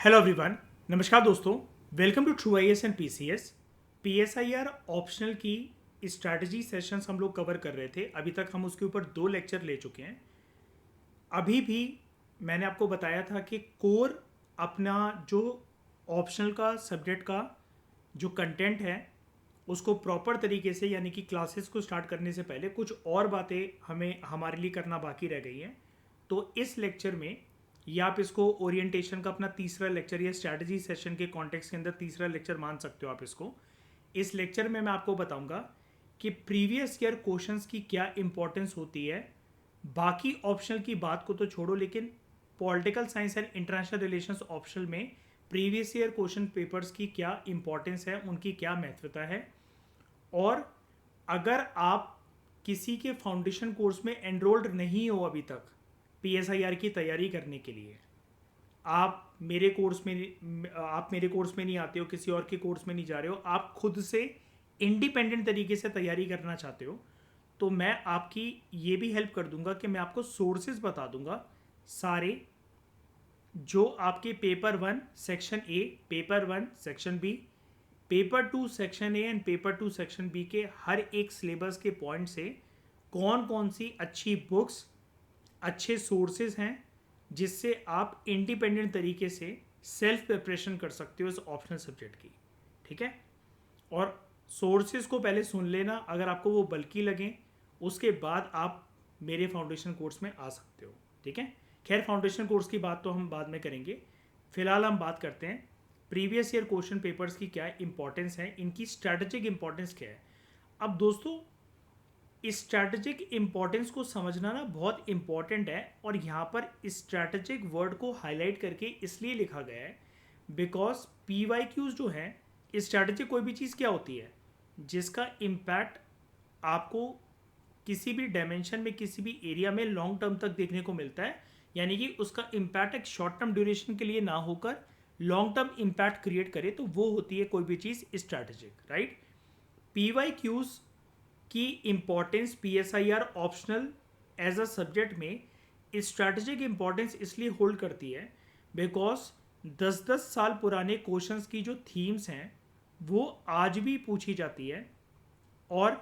Hello everyone, नमस्कार दोस्तों। Welcome to true IAS and PCS. PSIR optional की strategy sessions हम लोग कवर कर रहे थे। अभी तक हम उसके ऊपर 2 लेक्चर ले चुके हैं। अभी भी मैंने आपको बताया था कि कोर अपना जो ऑप्शनल का सब्जेक्ट का जो कंटेंट है उसको प्रॉपर तरीके से, यानी कि क्लासेस को स्टार्ट करने से पहले कुछ और बातें हमें हमारे लिए करना बाकी रह गई हैं। तो इस लेक्चर में, या आप इसको ओरिएंटेशन का अपना तीसरा लेक्चर या स्ट्रैटेजी सेशन के कॉन्टेक्स्ट के अंदर तीसरा लेक्चर मान सकते हो आप इसको। इस लेक्चर में मैं आपको बताऊंगा कि प्रीवियस ईयर क्वेश्चंस की क्या इंपॉर्टेंस होती है। बाकी ऑप्शनल की बात को तो छोड़ो, लेकिन political science and international relations optional में प्रीवियस ईयर क्वेश्चन पेपर्स की क्या इंपॉर्टेंस है, उनकी क्या महत्वता है। और अगर आप किसी के फाउंडेशन कोर्स में एनरोल्ड नहीं हो अभी तक पीएसआईआर की तैयारी करने के लिए, आप मेरे कोर्स में नहीं आते हो, किसी और के कोर्स में नहीं जा रहे हो, आप खुद से इंडिपेंडेंट तरीके से तैयारी करना चाहते हो, तो मैं आपकी ये भी हेल्प कर दूंगा कि मैं आपको सोर्सेज बता दूंगा सारे, जो आपके paper 1 section A, paper 1 section B, paper 2 section A and paper 2 section B के हर एक सिलेबस के पॉइंट से कौन कौन सी अच्छी बुक्स, अच्छे सोर्सेज हैं जिससे आप इंडिपेंडेंट तरीके से सेल्फ प्रिपरेशन कर सकते हो इस ऑप्शनल सब्जेक्ट की। ठीक है, और सोर्सेज को पहले सुन लेना, अगर आपको वो बल्कि लगें उसके बाद आप मेरे फाउंडेशन कोर्स में आ सकते हो। ठीक है, खैर फाउंडेशन कोर्स की बात तो हम बाद में करेंगे। फिलहाल हम बात करते हैं प्रीवियस ईयर क्वेश्चन पेपर्स की क्या इंपॉर्टेंस है, इनकी स्ट्रैटेजिक इंपॉर्टेंस क्या है। अब दोस्तों, स्ट्रैटेजिक इंपॉर्टेंस को समझना ना बहुत इंपॉर्टेंट है, और यहाँ पर स्ट्रैटेजिक वर्ड को हाईलाइट करके इसलिए लिखा गया है बिकॉज पीवाईक्यूज जो है, स्ट्रैटेजिक कोई भी चीज़ क्या होती है जिसका इम्पैक्ट आपको किसी भी डायमेंशन में, किसी भी एरिया में लॉन्ग टर्म तक देखने को मिलता है, यानी कि उसका इम्पैक्ट एक शॉर्ट टर्म ड्यूरेशन के लिए ना होकर लॉन्ग टर्म इम्पैक्ट क्रिएट करे, तो वो होती है कोई भी चीज़ स्ट्रैटेजिक, राइट। पीवाईक्यूज की importance PSIR optional as a subject में स्ट्रैटेजिक इम्पॉर्टेंस इसलिए होल्ड करती है बिकॉज 10-10 साल पुराने क्वेश्चंस की जो थीम्स हैं वो आज भी पूछी जाती है। और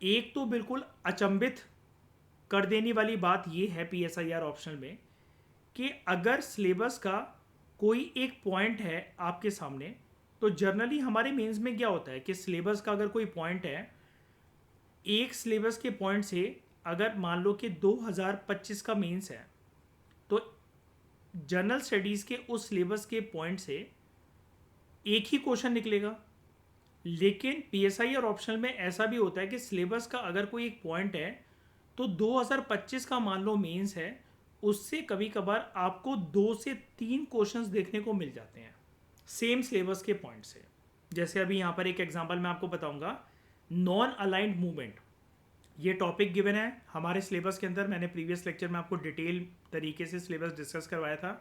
एक तो बिल्कुल अचंभित कर देने वाली बात ये है पीएसआईआर ऑप्शनल में कि अगर सिलेबस का कोई एक पॉइंट है आपके सामने, तो जनरली हमारे मेंस में क्या होता है कि सिलेबस का अगर कोई पॉइंट है, एक सिलेबस के पॉइंट से अगर मान लो कि 2025 का मेंस है, तो जनरल स्टडीज़ के उस सिलेबस के पॉइंट से एक ही क्वेश्चन निकलेगा। लेकिन पीएसआई और ऑप्शनल में ऐसा भी होता है कि सिलेबस का अगर कोई एक पॉइंट है, तो 2025 का मान लो मेंस है, उससे कभी कभार आपको 2 से 3 क्वेश्चंस देखने को मिल जाते हैं सेम सिलेबस के पॉइंट से। जैसे अभी यहाँ पर एक एग्जांपल मैं आपको बताऊंगा, नॉन अलाइंड मूवमेंट, ये टॉपिक गिवन है हमारे सिलेबस के अंदर। मैंने प्रीवियस लेक्चर में आपको डिटेल तरीके से सिलेबस डिस्कस करवाया था।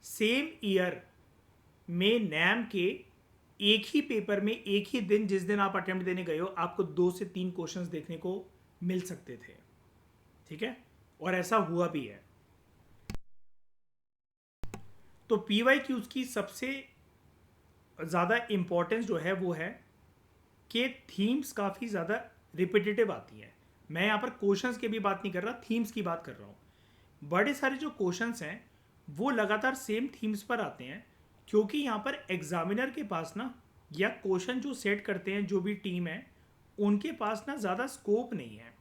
सेम ईयर में नैम के एक ही पेपर में एक ही दिन, जिस दिन आप अटेम्प्ट देने गए हो, आपको 2 से 3 क्वेश्चंस देखने को मिल सकते थे। ठीक है, और ऐसा हुआ भी है। तो पीवाईक्यूज की सबसे ज़्यादा इंपॉर्टेंस जो है वो है कि थीम्स काफ़ी ज़्यादा रिपीटेटिव आती हैं। मैं यहाँ पर क्वेश्चंस की भी बात नहीं कर रहा, थीम्स की बात कर रहा हूँ। बड़े सारे जो क्वेश्चंस हैं वो लगातार सेम थीम्स पर आते हैं, क्योंकि यहाँ पर एग्जामिनर के पास ना, या क्वेश्चन जो सेट करते हैं जो भी टीम है, उनके पास ना ज़्यादा स्कोप नहीं है।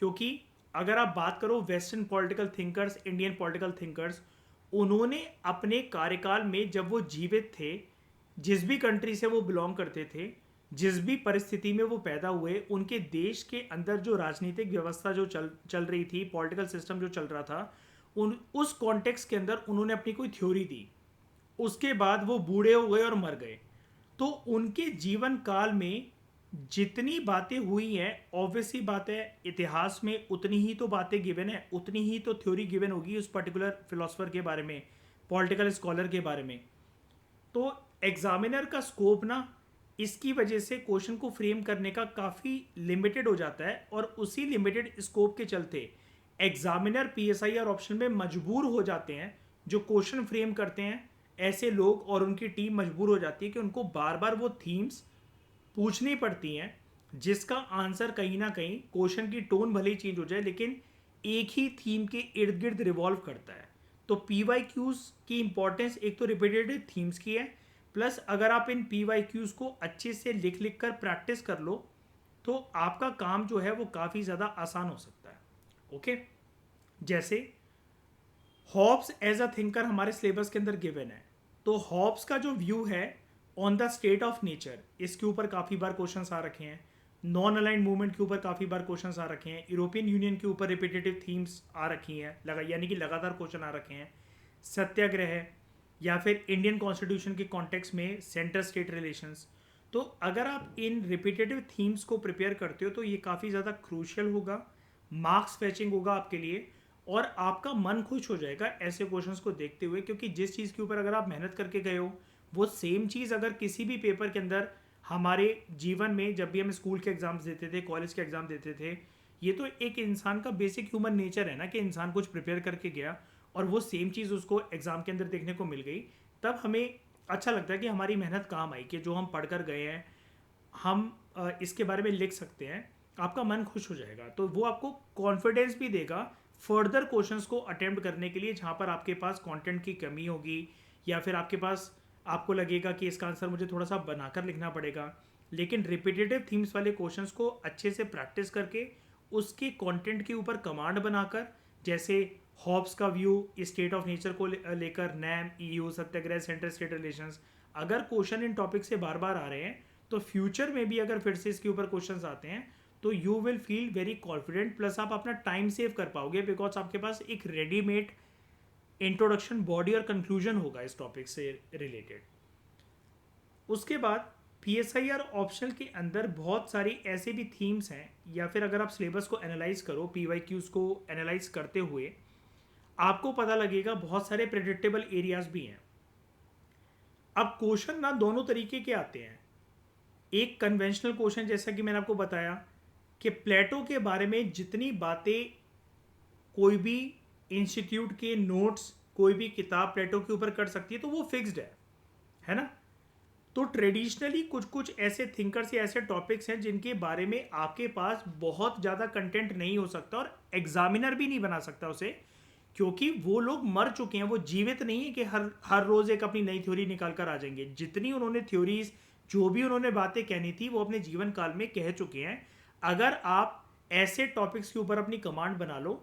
क्योंकि अगर आप बात करो western political thinkers, Indian political thinkers, उन्होंने अपने कार्यकाल में जब वो जीवित थे, जिस भी कंट्री से वो बिलोंग करते थे, जिस भी परिस्थिति में वो पैदा हुए, उनके देश के अंदर जो राजनीतिक व्यवस्था जो चल रही थी, पॉलिटिकल सिस्टम जो चल रहा था, उस कॉन्टेक्स्ट के अंदर उन्होंने अपनी कोई थ्योरी दी। उसके बाद वो बूढ़े हो गए और मर गए। तो उनके जीवन काल में जितनी बातें हुई हैं, ऑब्वियसली बात है इतिहास में उतनी ही तो बातें गिवन है, उतनी ही तो थ्योरी गिवन होगी उस पर्टिकुलर फिलोसफर के बारे में, पॉलिटिकल स्कॉलर के बारे में। तो एग्जामिनर का स्कोप ना इसकी वजह से क्वेश्चन को फ्रेम करने का काफ़ी लिमिटेड हो जाता है, और उसी लिमिटेड स्कोप के चलते एग्जामिनर पीएसआई और ऑप्शन में मजबूर हो जाते हैं जो क्वेश्चन फ्रेम करते हैं ऐसे लोग और उनकी टीम मजबूर हो जाती है कि उनको बार बार वो थीम्स पूछनी पड़ती हैं जिसका आंसर कहीं ना कहीं क्वेश्चन की टोन भले ही चेंज हो जाए लेकिन एक ही थीम के इर्द गिर्द रिवॉल्व करता है। तो पी वाई क्यूज़ की इंपॉर्टेंस एक तो रिपीटेटिव थीम्स की है, प्लस अगर आप इन पी वाई क्यूज़ को अच्छे से लिख लिख कर प्रैक्टिस कर लो तो आपका काम जो है वो काफ़ी ज़्यादा आसान हो सकता है। ओके, जैसे हॉब्स एज अ थिंकर हमारे सिलेबस के अंदर गिवन है, तो हॉब्स का जो व्यू है on the state of nature, इसके ऊपर काफ़ी बार क्वेश्चंस आ रखे हैं। नॉन अलाइंड मूवमेंट के ऊपर काफ़ी बार क्वेश्चंस आ रखे हैं। यूरोपियन यूनियन के ऊपर रिपीटेटिव थीम्स आ रखी हैं, यानी कि लगातार क्वेश्चन आ रखे हैं। सत्याग्रह या फिर इंडियन कॉन्स्टिट्यूशन के कॉन्टेक्स्ट में सेंटर स्टेट रिलेशंस। तो अगर आप इन रिपीटेटिव थीम्स को प्रिपेयर करते हो तो ये काफ़ी ज़्यादा क्रूशियल होगा, मार्क्स फैचिंग होगा आपके लिए, और आपका मन खुश हो जाएगा ऐसे क्वेश्चंस को देखते हुए, क्योंकि जिस चीज़ के ऊपर अगर आप मेहनत करके गए हो वो सेम चीज़ अगर किसी भी पेपर के अंदर हमारे जीवन में, जब भी हम स्कूल के एग्जाम्स देते थे, कॉलेज के एग्जाम देते थे, ये तो एक इंसान का बेसिक ह्यूमन नेचर है ना कि इंसान कुछ प्रिपेयर करके गया और वो सेम चीज़ उसको एग्जाम के अंदर देखने को मिल गई, तब हमें अच्छा लगता है कि हमारी मेहनत काम आई, कि जो हम पढ़ कर गए हैं हम इसके बारे में लिख सकते हैं। आपका मन खुश हो जाएगा, तो वो आपको कॉन्फिडेंस भी देगा फर्दर क्वेश्चंस को अटेम्प्ट करने के लिए जहाँ पर आपके पास कंटेंट की कमी होगी, या फिर आपके पास आपको लगेगा कि इसका आंसर मुझे थोड़ा सा बनाकर लिखना पड़ेगा। लेकिन रिपीटेटिव थीम्स वाले क्वेश्चंस को अच्छे से प्रैक्टिस करके उसके कंटेंट के ऊपर कमांड बनाकर, जैसे हॉब्स का व्यू स्टेट ऑफ नेचर को लेकर, नैम, ईयू, सत्याग्रह, सेंटर स्टेट रिलेशंस, अगर क्वेश्चन इन टॉपिक से बार बार आ रहे हैं तो फ्यूचर में भी अगर फिर से इसके ऊपर क्वेश्चंस आते हैं तो you will feel very confident, plus आप अपना टाइम सेव कर पाओगे बिकॉज आपके पास एक रेडीमेड इंट्रोडक्शन, बॉडी और कंक्लूजन होगा इस टॉपिक से रिलेटेड। उसके बाद P S I R optional के अंदर बहुत सारी ऐसे भी थीम्स हैं, या फिर अगर आप सिलेबस को एनालाइज करो, पी वाई क्यूज़ को एनालाइज करते हुए आपको पता लगेगा बहुत सारे प्रेडिक्टेबल एरियाज भी हैं। अब क्वेश्चन ना दोनों तरीके के आते हैं। एक कन्वेंशनल क्वेश्चन, जैसा कि मैंने आपको बताया कि प्लेटो के बारे में जितनी बातें कोई भी इंस्टीट्यूट के नोट्स, कोई भी किताब प्लेटो के ऊपर कर सकती है तो वो फिक्स्ड है ना। तो ट्रेडिशनली कुछ कुछ ऐसे थिंकर्स या ऐसे टॉपिक्स हैं जिनके बारे में आपके पास बहुत ज़्यादा कंटेंट नहीं हो सकता और एग्जामिनर भी नहीं बना सकता उसे, क्योंकि वो लोग मर चुके हैं, वो जीवित नहीं है कि हर रोज़ एक अपनी नई थ्योरी निकाल कर आ जाएंगे। जितनी उन्होंने थ्योरीज, जो भी उन्होंने बातें कहनी थी वो अपने जीवन काल में कह चुके हैं। अगर आप ऐसे टॉपिक्स के ऊपर अपनी कमांड बना लो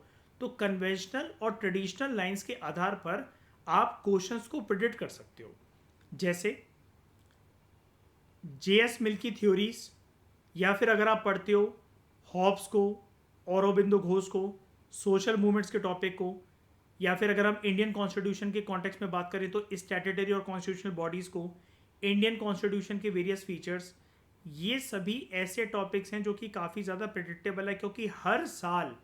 तो कन्वेंशनल और ट्रेडिशनल लाइंस के आधार पर आप क्वेश्चंस को प्रिडिक्ट कर सकते हो। जैसे जे.एस. मिल की थ्योरीज, या फिर अगर आप पढ़ते हो हॉब्स को, औरोबिंदो घोष को, सोशल मूवमेंट्स के टॉपिक को, या फिर अगर हम इंडियन कॉन्स्टिट्यूशन के कॉन्टेक्स्ट में बात करें तो स्टैट्यूटरी और कॉन्स्टिट्यूशनल बॉडीज़ को, इंडियन कॉन्स्टिट्यूशन के वेरियस फीचर्स, ये सभी ऐसे टॉपिक्स हैं जो कि काफ़ी ज़्यादा प्रेडिक्टेबल है, क्योंकि हर साल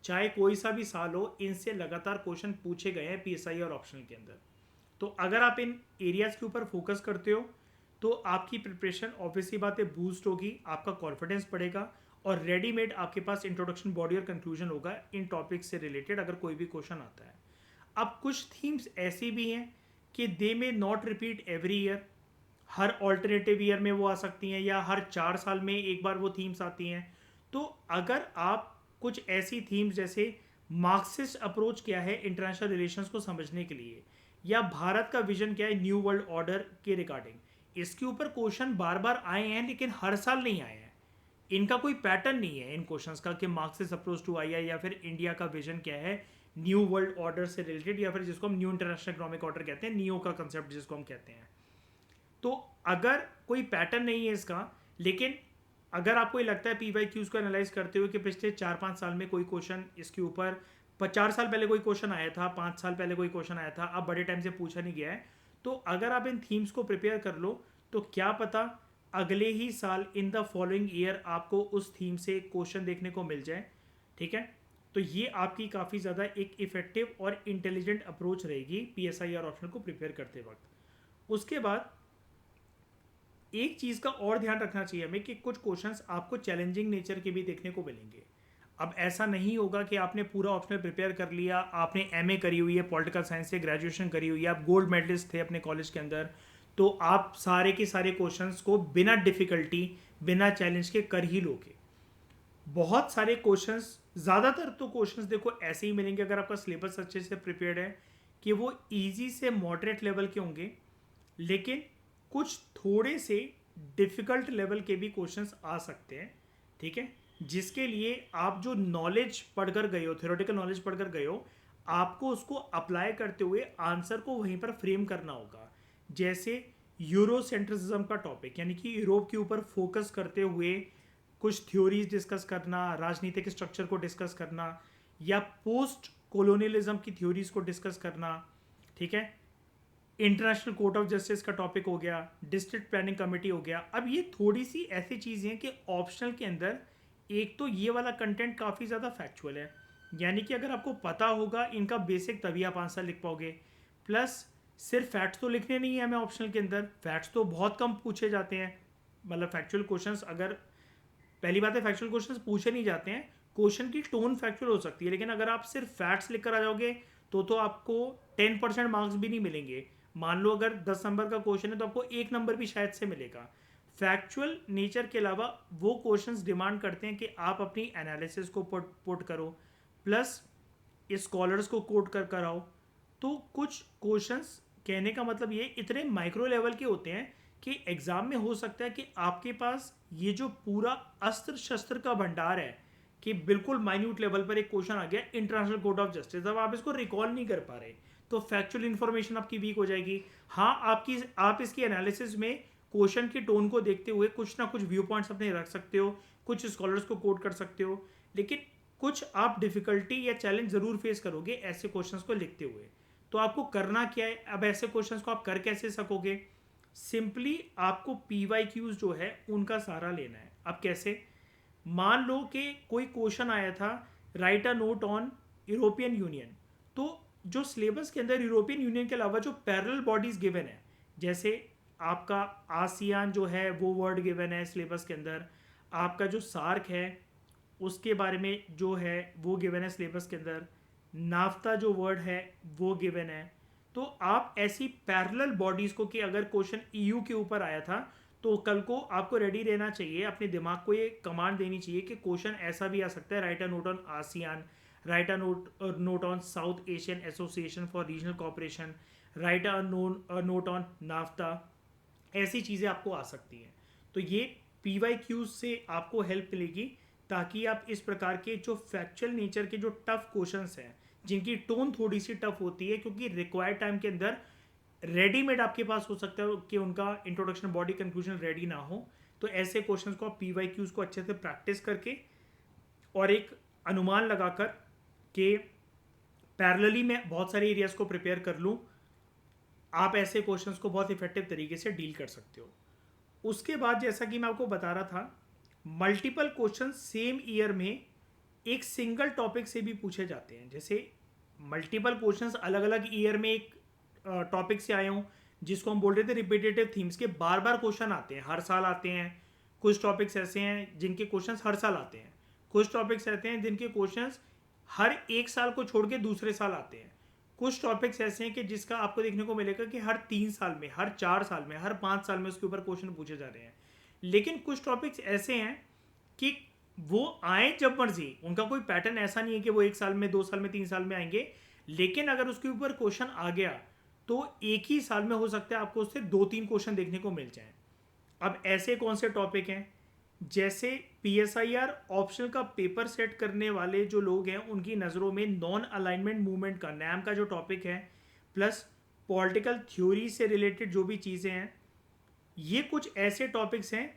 चाहे कोई सा भी साल हो इनसे लगातार क्वेश्चन पूछे गए हैं पीएसआई और ऑप्शनल के अंदर। तो अगर आप इन एरियाज़ के ऊपर फोकस करते हो तो आपकी प्रिपरेशन ऑब्वियसली बातें बूस्ट होगी, आपका कॉन्फिडेंस बढ़ेगा और रेडीमेड आपके पास इंट्रोडक्शन, बॉडी और कंक्लूजन होगा इन टॉपिक्स से रिलेटेड अगर कोई भी क्वेश्चन आता है। अब कुछ थीम्स ऐसी भी हैं कि दे में not repeat every year, her alternative year में वो आ सकती हैं या हर 4 साल में एक बार वो थीम्स आती हैं। तो अगर आप कुछ ऐसी थीम्स जैसे मार्क्सिस्ट अप्रोच क्या है इंटरनेशनल रिलेशंस को समझने के लिए, या भारत का विजन क्या है न्यू वर्ल्ड ऑर्डर के रिगार्डिंग, इसके ऊपर क्वेश्चन बार बार आए हैं लेकिन हर साल नहीं आए हैं। इनका कोई पैटर्न नहीं है इन क्वेश्चंस का कि मार्क्सिस्ट अप्रोच टू आई या फिर इंडिया का विजन क्या है न्यू वर्ल्ड ऑर्डर से रिलेटेड, या फिर जिसको हम न्यू इंटरनेशनल इकोनॉमिक ऑर्डर कहते हैं, नियो का कंसेप्ट जिसको हम कहते हैं। तो अगर कोई पैटर्न नहीं है इसका, लेकिन अगर आपको ये लगता है पी वाई क्यूज़ को एनालाइज करते हुए कि पिछले 4-5 साल में कोई क्वेश्चन इसके ऊपर, 4 साल पहले कोई क्वेश्चन आया था, 5 साल पहले कोई क्वेश्चन आया था, अब बड़े टाइम से पूछा नहीं गया है, तो अगर आप इन थीम्स को प्रिपेयर कर लो तो क्या पता अगले ही साल इन द फॉलोइंग ईयर आपको उस थीम से क्वेश्चन देखने को मिल जाए। ठीक है, तो ये आपकी काफ़ी ज़्यादा एक इफेक्टिव और इंटेलिजेंट अप्रोच रहेगी पीएसआई और ऑप्शनल को प्रिपेयर करते वक्त। उसके बाद एक चीज़ का और ध्यान रखना चाहिए हमें कि कुछ क्वेश्चंस आपको चैलेंजिंग नेचर के भी देखने को मिलेंगे। अब ऐसा नहीं होगा कि आपने पूरा ऑप्शनल प्रिपेयर कर लिया, आपने एमए करी हुई है पॉलिटिकल साइंस से, ग्रेजुएशन करी हुई है, आप गोल्ड मेडलिस्ट थे अपने कॉलेज के अंदर, तो आप सारे के सारे क्वेश्चंस को बिना डिफिकल्टी, बिना चैलेंज के कर ही लोगे। बहुत सारे क्वेश्चंस, ज़्यादातर तो क्वेश्चंस देखो ऐसे ही मिलेंगे अगर आपका सिलेबस अच्छे से प्रिपेयर्ड है, कि वो इजी से मॉडरेट लेवल के होंगे, लेकिन कुछ थोड़े से डिफ़िकल्ट लेवल के भी क्वेश्चंस आ सकते हैं, ठीक है, जिसके लिए आप जो नॉलेज पढ़कर गए हो, थ्योरेटिकल नॉलेज पढ़कर गए हो, आपको उसको अप्लाई करते हुए आंसर को वहीं पर फ्रेम करना होगा। जैसे यूरोसेंट्रिज्म का टॉपिक, यानी कि यूरोप के ऊपर फोकस करते हुए कुछ थ्योरीज डिस्कस करना, राजनीतिक स्ट्रक्चर को डिस्कस करना, या पोस्ट कोलोनियलिज्म की थ्योरीज को डिस्कस करना, ठीक है, इंटरनेशनल कोर्ट ऑफ जस्टिस का टॉपिक हो गया, डिस्ट्रिक्ट प्लानिंग कमेटी हो गया। अब ये थोड़ी सी ऐसी चीज़ें हैं कि ऑप्शनल के अंदर एक तो ये वाला कंटेंट काफ़ी ज़्यादा फैक्चुअल है, यानी कि अगर आपको पता होगा इनका बेसिक तभी आप आंसर लिख पाओगे। प्लस सिर्फ फैक्ट्स तो लिखने नहीं है हमें ऑप्शनल के अंदर, फैक्ट्स तो बहुत कम पूछे जाते हैं, मतलब फैक्चुअल क्वेश्चंस, अगर पहली बात है फैक्चुअल क्वेश्चंस पूछे नहीं जाते हैं, क्वेश्चन की टोन फैक्चुअल हो सकती है, लेकिन अगर आप सिर्फ फैक्ट्स लिख कर आ जाओगे तो आपको 10% मार्क्स भी नहीं मिलेंगे। मान लो अगर 10 नंबर का क्वेश्चन है तो आपको 1 नंबर भी शायद से मिलेगा। फैक्चुअल नेचर के अलावा वो क्वेश्चंस डिमांड करते हैं कि आप अपनी एनालिसिस को पुट करो, प्लस स्कॉलर्स को कोट कर आओ। तो कुछ क्वेश्चंस, कहने का मतलब ये इतने माइक्रो लेवल के होते हैं कि एग्जाम में हो सकता है कि आपके पास ये जो पूरा अस्त्र शस्त्र का भंडार है, कि बिल्कुल माइन्यूट लेवल पर एक क्वेश्चन आ गया इंटरनेशनल कोर्ट ऑफ जस्टिस, अब आप इसको रिकॉल नहीं कर पा रहे, तो फैक्चुअल इन्फॉर्मेशन आपकी वीक हो जाएगी। हाँ, आप इसकी एनालिसिस में क्वेश्चन की टोन को देखते हुए कुछ ना कुछ व्यू पॉइंट्स अपने रख सकते हो, कुछ स्कॉलर्स को कोट कर सकते हो, लेकिन कुछ आप डिफिकल्टी या चैलेंज जरूर फेस करोगे ऐसे क्वेश्चंस को लिखते हुए। तो आपको करना क्या है, अब ऐसे क्वेश्चंस को आप कर कैसे सकोगे? सिंपली आपको PYQs जो है उनका सहारा लेना है। अब कैसे? मान लो कि कोई क्वेश्चन आया था, right a note on European union, तो जो सिलेबस के अंदर यूरोपियन यूनियन के अलावा जो पैरेलल बॉडीज गिवन है, जैसे आपका आसियान जो है वो वर्ड गिवन है सिलेबस के अंदर, आपका जो सार्क है उसके बारे में जो है वो गिवन है सिलेबस के अंदर, नाफ्ता जो वर्ड है वो गिवन है। तो आप ऐसी पैरेलल बॉडीज़ को, कि अगर क्वेश्चन EU के ऊपर आया था तो कल को आपको रेडी रहना चाहिए, अपने दिमाग को ये कमांड देनी चाहिए कि क्वेश्चन ऐसा भी आ सकता है, write a note on ASEAN, write a note on South Asian Association for Regional Cooperation, write a note on NAFTA. ऐसी चीज़ें आपको आ सकती हैं। तो ये PYQs से आपको हेल्प मिलेगी, ताकि आप इस प्रकार के जो फैक्चुअल नेचर के जो टफ क्वेश्चंस हैं, जिनकी टोन थोड़ी सी टफ होती है, क्योंकि रिक्वायर्ड टाइम के अंदर रेडीमेड आपके पास हो सकता है कि उनका इंट्रोडक्शन बॉडी कंक्लूजन रेडी ना हो, तो ऐसे क्वेश्चंस को आप PYQs को अच्छे से प्रैक्टिस करके और एक अनुमान लगाकर कि पैरेलली मैं बहुत सारे एरियाज को प्रिपेयर कर लूँ, आप ऐसे क्वेश्चंस को बहुत इफेक्टिव तरीके से डील कर सकते हो। उसके बाद जैसा कि मैं आपको बता रहा था, मल्टीपल क्वेश्चन सेम ईयर में एक सिंगल टॉपिक से भी पूछे जाते हैं। जैसे मल्टीपल क्वेश्चंस अलग अलग ईयर में एक टॉपिक से आए हों, जिसको हम बोल रहे थे रिपीटेटिव थीम्स के, बार बार क्वेश्चन आते हैं, हर साल आते हैं। कुछ टॉपिक्स ऐसे हैं जिनके क्वेश्चंस हर साल आते हैं, कुछ टॉपिक्स ऐसे हैं जिनके क्वेश्चंस हर एक साल को छोड़ के दूसरे साल आते हैं, कुछ टॉपिक्स ऐसे हैं कि जिसका आपको देखने को मिलेगा कि हर 3 साल में, हर 4 साल में, हर 5 साल में उसके ऊपर क्वेश्चन पूछे जा रहे हैं। लेकिन कुछ टॉपिक्स ऐसे हैं कि वो आए जब मर्जी, उनका कोई पैटर्न ऐसा नहीं है कि वो 1 साल में, 2 साल में, 3 साल में आएंगे, लेकिन अगर उसके ऊपर क्वेश्चन आ गया तो एक ही साल में हो सकता है आपको उससे 2-3 क्वेश्चन देखने को मिल जाए। अब ऐसे कौन से टॉपिक हैं? जैसे PSIR ऑप्शनल का पेपर सेट करने वाले जो लोग हैं, उनकी नज़रों में नॉन अलाइनमेंट मूवमेंट का, NAM का जो टॉपिक है, प्लस पॉलिटिकल थ्योरी से रिलेटेड जो भी चीज़ें हैं, ये कुछ ऐसे टॉपिक्स हैं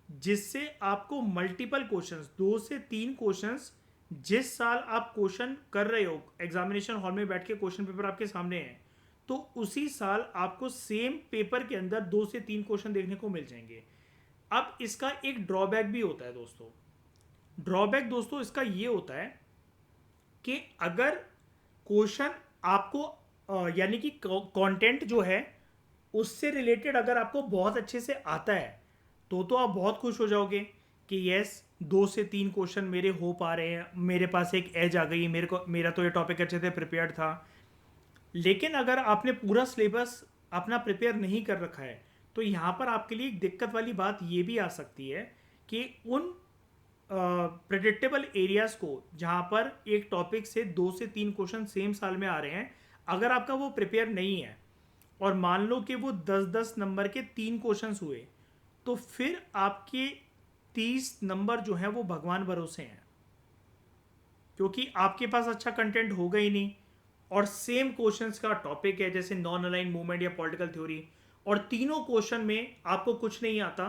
जिससे आपको मल्टीपल क्वेश्चंस, 2 से 3 क्वेश्चंस, जिस साल आप क्वेश्चन कर रहे हो, एग्जामिनेशन हॉल में बैठ के क्वेश्चन पेपर आपके सामने है, तो उसी साल आपको सेम पेपर के अंदर 2 से 3 क्वेश्चन देखने को मिल जाएंगे। अब इसका एक ड्रॉबैक भी होता है दोस्तों। ड्रॉबैक दोस्तों इसका ये होता है कि अगर क्वेश्चन आपको यानी कि कंटेंट जो है उससे रिलेटेड अगर आपको बहुत अच्छे से आता है तो आप बहुत खुश हो जाओगे, कि यस 2 से 3 क्वेश्चन मेरे हो पा रहे हैं, मेरे पास एक एज आ गई, मेरा तो ये टॉपिक अच्छे से प्रिपेयर्ड था। लेकिन अगर आपने पूरा सिलेबस अपना प्रिपेयर नहीं कर रखा है तो यहाँ पर आपके लिए एक दिक्कत वाली बात ये भी आ सकती है कि उन प्रेडिक्टेबल एरियाज को जहाँ पर एक टॉपिक से 2 से 3 क्वेश्चन सेम साल में आ रहे हैं, अगर आपका वो प्रिपेयर नहीं है और मान लो कि वो 10-10 नंबर के 3 क्वेश्चंस हुए, तो फिर आपके 30 नंबर जो हैं वो भगवान भरोसे हैं, क्योंकि आपके पास अच्छा कंटेंट होगा ही नहीं और सेम क्वेश्चंस का टॉपिक है जैसे नॉन अलाइन मूवमेंट या पॉलिटिकल थ्योरी, और तीनों क्वेश्चन में आपको कुछ नहीं आता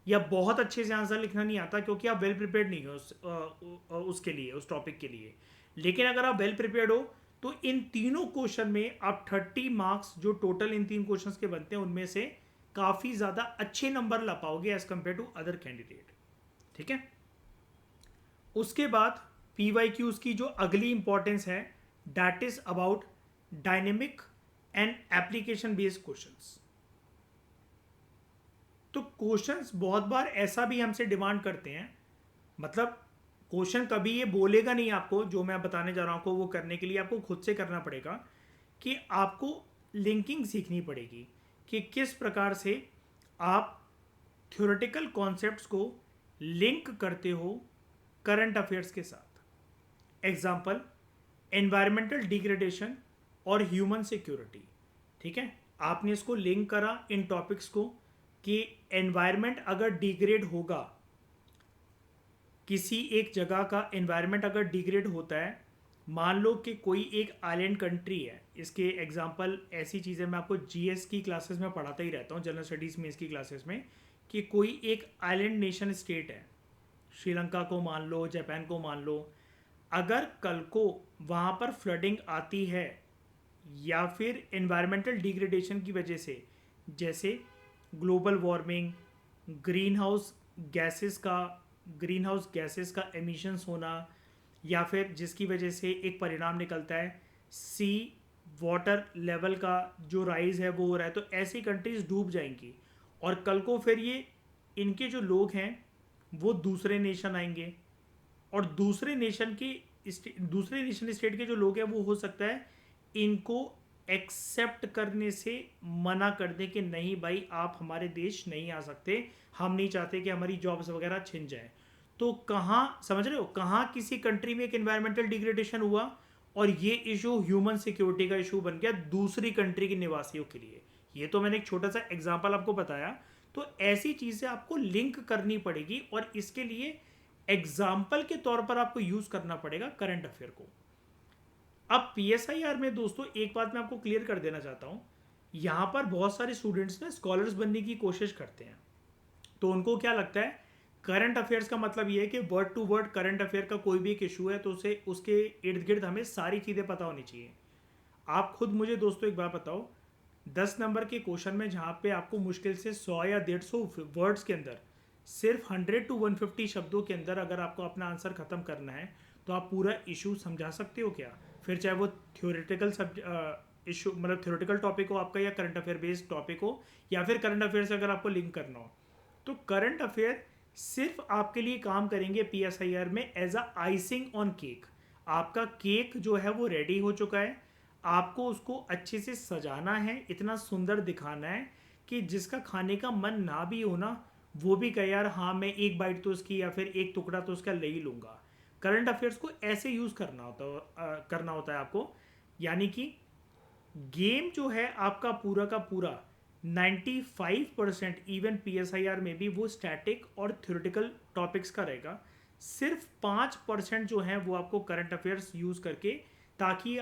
या बहुत अच्छे से आंसर लिखना नहीं आता क्योंकि आप वेल प्रिपेयर्ड नहीं हो उसके लिए, उस टॉपिक के लिए। लेकिन अगर आप वेल प्रिपेयर्ड हो तो इन तीनों क्वेश्चन में आप 30 मार्क्स जो टोटल इन 3 क्वेश्चंस के बनते हैं उनमें से काफ़ी ज़्यादा अच्छे नंबर ला पाओगे as compare to other candidate. ठीक है। उसके बाद PYQs की जो अगली इंपॉर्टेंस है that is about dynamic and application based questions. तो क्वेश्चंस बहुत बार ऐसा भी हमसे डिमांड करते हैं, मतलब क्वेश्चन कभी ये बोलेगा नहीं आपको, जो मैं बताने जा रहा हूँ आपको वो करने के लिए आपको खुद से करना पड़ेगा कि आपको लिंकिंग सीखनी पड़ेगी कि किस प्रकार से आप थ्योरेटिकल कॉन्सेप्ट्स को लिंक करते हो करंट अफेयर्स के साथ। एग्जाम्पल, एनवायरमेंटल डिग्रेडेशन और ह्यूमन सिक्योरिटी। ठीक है, आपने इसको लिंक करा इन टॉपिक्स को कि एनवायरमेंट अगर डिग्रेड होगा, किसी एक जगह का एनवायरमेंट अगर डिग्रेड होता है, मान लो कि कोई एक आइलैंड कंट्री है, इसके एग्जांपल ऐसी चीज़ें मैं आपको जीएस की क्लासेस में पढ़ाता ही रहता हूँ, जनरल स्टडीज़ में इसकी क्लासेस में, कि कोई एक आइलैंड नेशन स्टेट है, श्रीलंका को मान लो, जापान को मान लो, अगर कल को वहाँ पर फ्लडिंग आती है या फिर एनवायरमेंटल डिग्रेडेशन की वजह से, जैसे global warming, green house gases का एमिशंस होना, या फिर जिसकी वजह से एक परिणाम निकलता है सी वाटर लेवल का जो राइज है वो हो रहा है, तो ऐसी कंट्रीज डूब जाएंगी और कल को फिर ये इनके जो लोग हैं वो दूसरे नेशन आएंगे और दूसरे नेशन स्टेट के जो लोग हैं वो हो सकता है इनको एक्सेप्ट करने से मना कर दें कि नहीं भाई आप हमारे देश नहीं आ सकते, हम नहीं चाहते कि हमारी जॉब्स वगैरह छिन जाए। तो कहाँ, समझ रहे हो, कहाँ किसी कंट्री में एक एनवायरमेंटल डिग्रेडेशन हुआ और ये इशू ह्यूमन सिक्योरिटी का इशू बन गया दूसरी कंट्री के निवासियों के लिए। ये तो मैंने एक छोटा सा एग्जाम्पल आपको बताया। तो ऐसी चीज़ें आपको लिंक करनी पड़ेगी और इसके लिए एग्जाम्पल के तौर पर आपको यूज़ करना पड़ेगा करंट अफेयर को। अब PSIR में दोस्तों एक बात मैं आपको क्लियर कर देना चाहता हूँ, यहाँ पर बहुत सारे स्टूडेंट्स ना स्कॉलर्स बनने की कोशिश करते हैं, तो उनको क्या लगता है करंट अफेयर्स का मतलब ये है कि word to word current affair का कोई भी एक इशू है तो उसे उसके इर्द गिर्द हमें सारी चीज़ें पता होनी चाहिए। आप खुद मुझे दोस्तों एक बात बताओ, 10 नंबर के क्वेश्चन में जहाँ पे आपको मुश्किल से 100 या 150 वर्ड्स के अंदर सिर्फ 100 to 150 शब्दों के अंदर अगर आपको अपना आंसर खत्म करना है तो आप पूरा इशू समझा सकते हो क्या? फिर चाहे वो थ्योरेटिकल इशू, मतलब थ्योरेटिकल टॉपिक हो आपका या करंट अफेयर बेस्ड टॉपिक हो, या फिर करंट अफेयर से अगर आपको लिंक करना हो, तो करंट अफेयर सिर्फ आपके लिए काम करेंगे PSIR में as a icing on cake. आपका केक जो है वो रेडी हो चुका है, आपको उसको अच्छे से सजाना है, इतना सुंदर दिखाना है कि जिसका खाने का मन ना भी हो ना वो भी कहे यार हाँ मैं एक बाइट तो उसकी या फिर एक टुकड़ा तो उसका ले ही लूँगा। करंट अफेयर्स को ऐसे यूज़ करना होता है आपको, यानी कि गेम जो है आपका पूरा का पूरा 95% इवन PSIR में भी वो स्टैटिक और थ्योरेटिकल टॉपिक्स का रहेगा। सिर्फ 5% जो है वो आपको करंट अफेयर्स यूज़ करके, ताकि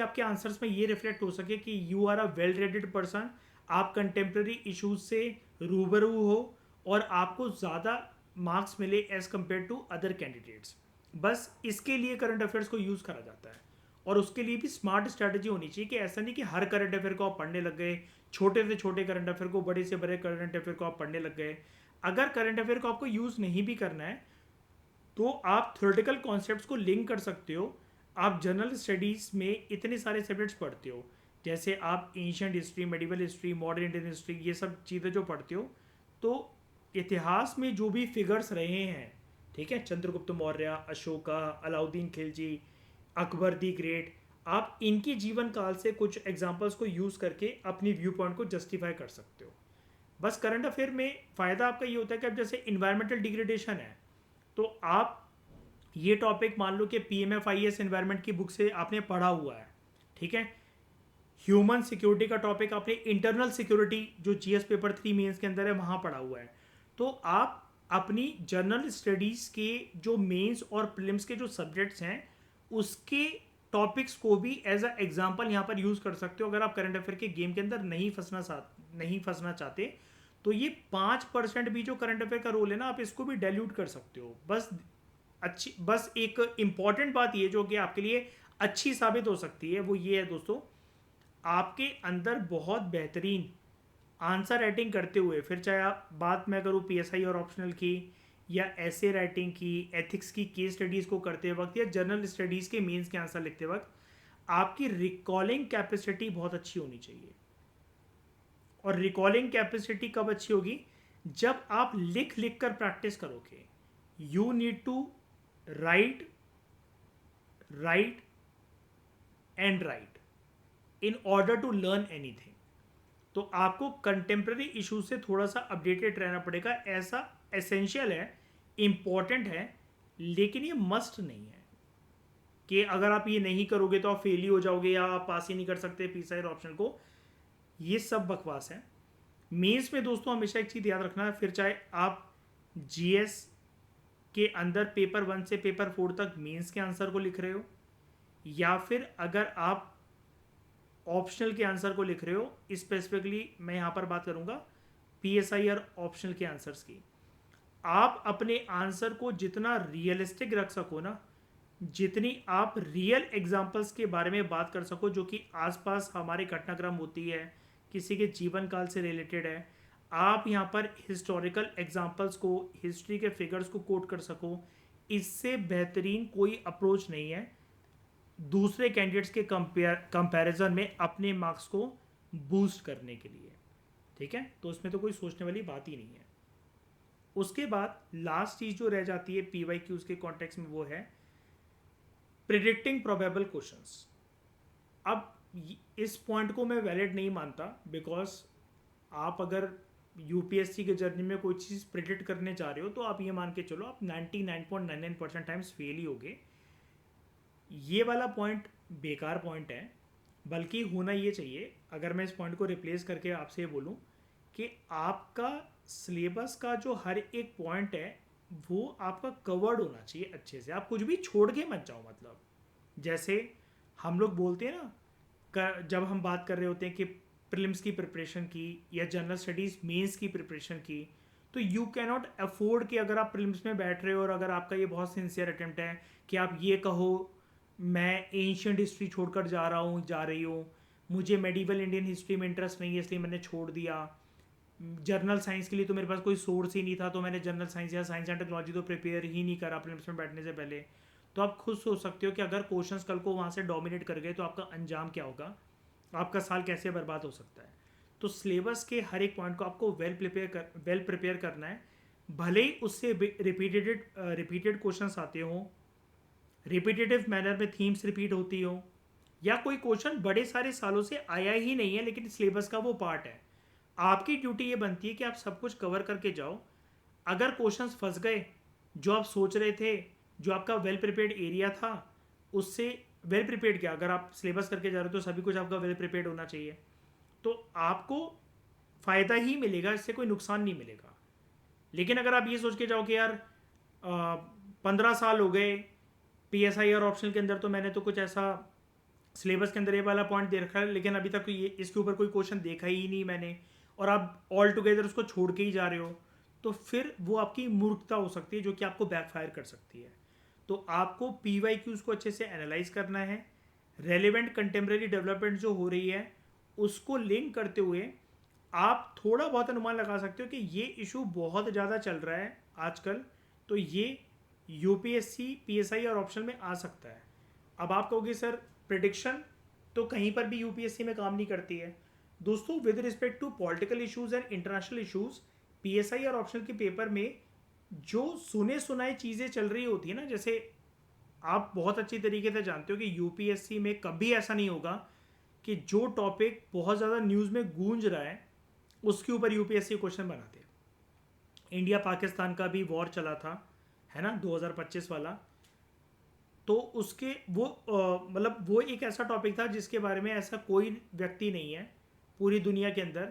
आपके आंसर्स में ये रिफ्लेक्ट हो सके कि you are a well readed person, आप कंटेम्प्रेरी इश्यूज से रूबरू हो और आपको ज़्यादा मार्क्स मिले as compare to other candidates. बस इसके लिए करंट अफेयर्स को यूज़ करा जाता है और उसके लिए भी स्मार्ट स्ट्रैटेजी होनी चाहिए कि ऐसा नहीं कि हर करंट अफेयर को आप पढ़ने लग गए, छोटे से छोटे करंट अफेयर को, बड़े से बड़े करंट अफेयर को आप पढ़ने लग गए। अगर करंट अफेयर को आपको यूज़ नहीं भी करना है तो आप थ्योरेटिकल कॉन्सेप्ट्स को लिंक कर सकते हो। आप जनरल स्टडीज़ में इतने सारे सब्जेक्ट्स पढ़ते हो, जैसे आप ancient history, medieval history, modern Indian history, ये सब चीज़ें जो पढ़ते हो, तो इतिहास में जो भी फिगर्स रहे हैं, ठीक है, चंद्रगुप्त मौर्य, अशोका, अलाउद्दीन खिलजी, अकबर दी ग्रेट, आप इनके जीवन काल से कुछ एग्जांपल्स को यूज़ करके अपनी व्यू पॉइंट को जस्टिफाई कर सकते हो। बस करंट अफेयर में फ़ायदा आपका ये होता है कि अब जैसे इन्वायरमेंटल डिग्रेडेशन है, तो आप ये टॉपिक मान लो कि PMFIS एनवायरनमेंट की बुक से आपने पढ़ा हुआ है, ठीक है। ह्यूमन सिक्योरिटी का टॉपिक आपने इंटरनल सिक्योरिटी जो GS पेपर 3 मेंस के अंदर है वहाँ पढ़ा हुआ है। तो आप अपनी जनरल स्टडीज़ के जो मेंस और प्रीलिम्स के जो सब्जेक्ट्स हैं उसके टॉपिक्स को भी एज अ एग्जाम्पल यहाँ पर यूज़ कर सकते हो। अगर आप करंट अफेयर के गेम के अंदर नहीं फंसना चाहते, तो ये 5% भी जो करंट अफेयर का रोल है ना, आप इसको भी डाइल्यूट कर सकते हो। बस एक इम्पॉर्टेंट बात ये जो कि आपके लिए अच्छी साबित हो सकती है वो ये है दोस्तों, आपके अंदर बहुत बेहतरीन आंसर राइटिंग करते हुए, फिर चाहे आप बात मैं करूँ PSI और ऑप्शनल की, या ऐसे राइटिंग की, एथिक्स की, केस स्टडीज़ को करते वक्त, या जनरल स्टडीज़ के मेंस के आंसर लिखते वक्त, आपकी रिकॉलिंग कैपेसिटी बहुत अच्छी होनी चाहिए। और रिकॉलिंग कैपेसिटी कब अच्छी होगी? जब आप लिख लिख कर प्रैक्टिस करोगे। You need to write write and write in order to learn anything. तो आपको कंटेम्प्रेरी इशू से थोड़ा सा अपडेटेड रहना पड़ेगा। ऐसा एसेंशियल है, इम्पॉर्टेंट है, लेकिन ये मस्ट नहीं है कि अगर आप ये नहीं करोगे तो आप फेल ही हो जाओगे या आप पास ही नहीं कर सकते PSI ऑप्शन को। ये सब बकवास है। मेंस में दोस्तों हमेशा एक चीज़ याद रखना है, फिर चाहे आप GS के अंदर पेपर 1 से पेपर 4 तक मेंस के आंसर को लिख रहे हो, या फिर अगर आप ऑप्शनल के आंसर को लिख रहे हो, स्पेसिफिकली मैं यहाँ पर बात करूँगा PSI और ऑप्शनल के आंसर्स की, आप अपने आंसर को जितना रियलिस्टिक रख सको ना, जितनी आप रियल एग्जाम्पल्स के बारे में बात कर सको जो कि आसपास हमारे घटनाक्रम होती है, किसी के जीवन काल से रिलेटेड है, आप यहाँ पर हिस्टोरिकल एग्जाम्पल्स को, हिस्ट्री के फिगर्स को कोट कर सको, इससे बेहतरीन कोई अप्रोच नहीं है दूसरे कैंडिडेट्स के कंपैरिजन में अपने मार्क्स को बूस्ट करने के लिए, ठीक है। तो उसमें तो कोई सोचने वाली बात ही नहीं है। उसके बाद लास्ट चीज़ जो रह जाती है PYQs के कॉन्टेक्स्ट में, वो है प्रिडिक्टिंग प्रोबेबल क्वेश्चंस। अब इस पॉइंट को मैं वैलिड नहीं मानता, बिकॉज आप अगर UPSC के जर्नी में कोई चीज़ प्रिडिक्ट करने जा रहे हो तो आप ये मान के चलो आप 99.99% टाइम्स फेल ही होगे। ये वाला पॉइंट बेकार पॉइंट है, बल्कि होना ये चाहिए, अगर मैं इस पॉइंट को रिप्लेस करके आपसे बोलूँ कि आपका सिलेबस का जो हर एक पॉइंट है वो आपका कवर्ड होना चाहिए अच्छे से। आप कुछ भी छोड़ के मत जाओ। मतलब जैसे हम लोग बोलते हैं ना, जब हम बात कर रहे होते हैं कि प्रीलिम्स की प्रिपरेशन की या जनरल स्टडीज़ मेंस की प्रिपरेशन की, तो यू कैन नॉट अफोर्ड कि अगर आप प्रीलिम्स में बैठ रहे हो और अगर आपका ये बहुत सिंसियर अटेम्प्ट है कि आप ये कहो मैं एंशियंट हिस्ट्री छोड़कर जा रही हूँ, मुझे मेडिवल इंडियन हिस्ट्री में इंटरेस्ट नहीं है इसलिए मैंने छोड़ दिया, जर्नल साइंस के लिए तो मेरे पास कोई सोर्स ही नहीं था तो मैंने जनरल साइंस या साइंस एंड टेक्नोलॉजी तो प्रिपेयर ही नहीं करा प्रीलिम्स में बैठने से पहले। तो आप खुद सोच सकते हो कि अगर क्वेश्चंस कल को वहाँ से डोमिनेट कर गए तो आपका अंजाम क्या होगा, आपका साल कैसे बर्बाद हो सकता है। तो सिलेबस के हर एक पॉइंट को आपको वेल प्रिपेयर करना है, भले ही उससे रिपीटेड क्वेश्चंस आते हों, रिपीटेटिव मैनर में थीम्स रिपीट होती हो, या कोई क्वेश्चन बड़े सारे सालों से आया ही नहीं है लेकिन सिलेबस का वो पार्ट है। आपकी ड्यूटी ये बनती है कि आप सब कुछ कवर करके जाओ। अगर क्वेश्चंस फंस गए, जो आप सोच रहे थे, जो आपका वेल प्रिपेयर्ड एरिया था, उससे वेल प्रिपेयर्ड क्या, अगर आप सिलेबस करके जा रहे हो तो सभी कुछ आपका वेल प्रिपेयर्ड होना चाहिए, तो आपको फ़ायदा ही मिलेगा, इससे कोई नुकसान नहीं मिलेगा। लेकिन अगर आप ये सोच के जाओ कि यार 15 साल हो गए PSI और ऑप्शनल के अंदर, तो मैंने तो कुछ ऐसा सिलेबस के अंदर ये वाला पॉइंट दे रखा है लेकिन अभी तक ये इसके ऊपर कोई क्वेश्चन देखा ही नहीं मैंने, और आप ऑल टुगेदर उसको छोड़ के ही जा रहे हो, तो फिर वो आपकी मूर्खता हो सकती है जो कि आपको बैकफायर कर सकती है। तो आपको PYQs को अच्छे से एनालाइज करना है, रेलिवेंट कंटेम्प्रेरी डेवलपमेंट जो हो रही है उसको लिंक करते हुए आप थोड़ा बहुत अनुमान लगा सकते हो कि ये इशू बहुत ज़्यादा चल रहा है आजकल, तो ये UPSC PSI और ऑप्शनल में आ सकता है। अब आप कहोगे सर प्रिडिक्शन तो कहीं पर भी UPSC में काम नहीं करती है। दोस्तों with respect to political issues and international issues, PSI और ऑप्शनल के पेपर में जो सुने सुनाई चीज़ें चल रही होती है ना, जैसे आप बहुत अच्छी तरीके से जानते हो कि यूपीएससी में कभी ऐसा नहीं होगा कि जो टॉपिक बहुत ज़्यादा न्यूज़ में गूंज रहा है उसके ऊपर यूपीएससी क्वेश्चन बनाते हैं। इंडिया पाकिस्तान का भी वॉर चला था, है ना, 2025 वाला। तो उसके वो मतलब वो एक ऐसा टॉपिक था जिसके बारे में ऐसा कोई व्यक्ति नहीं है पूरी दुनिया के अंदर,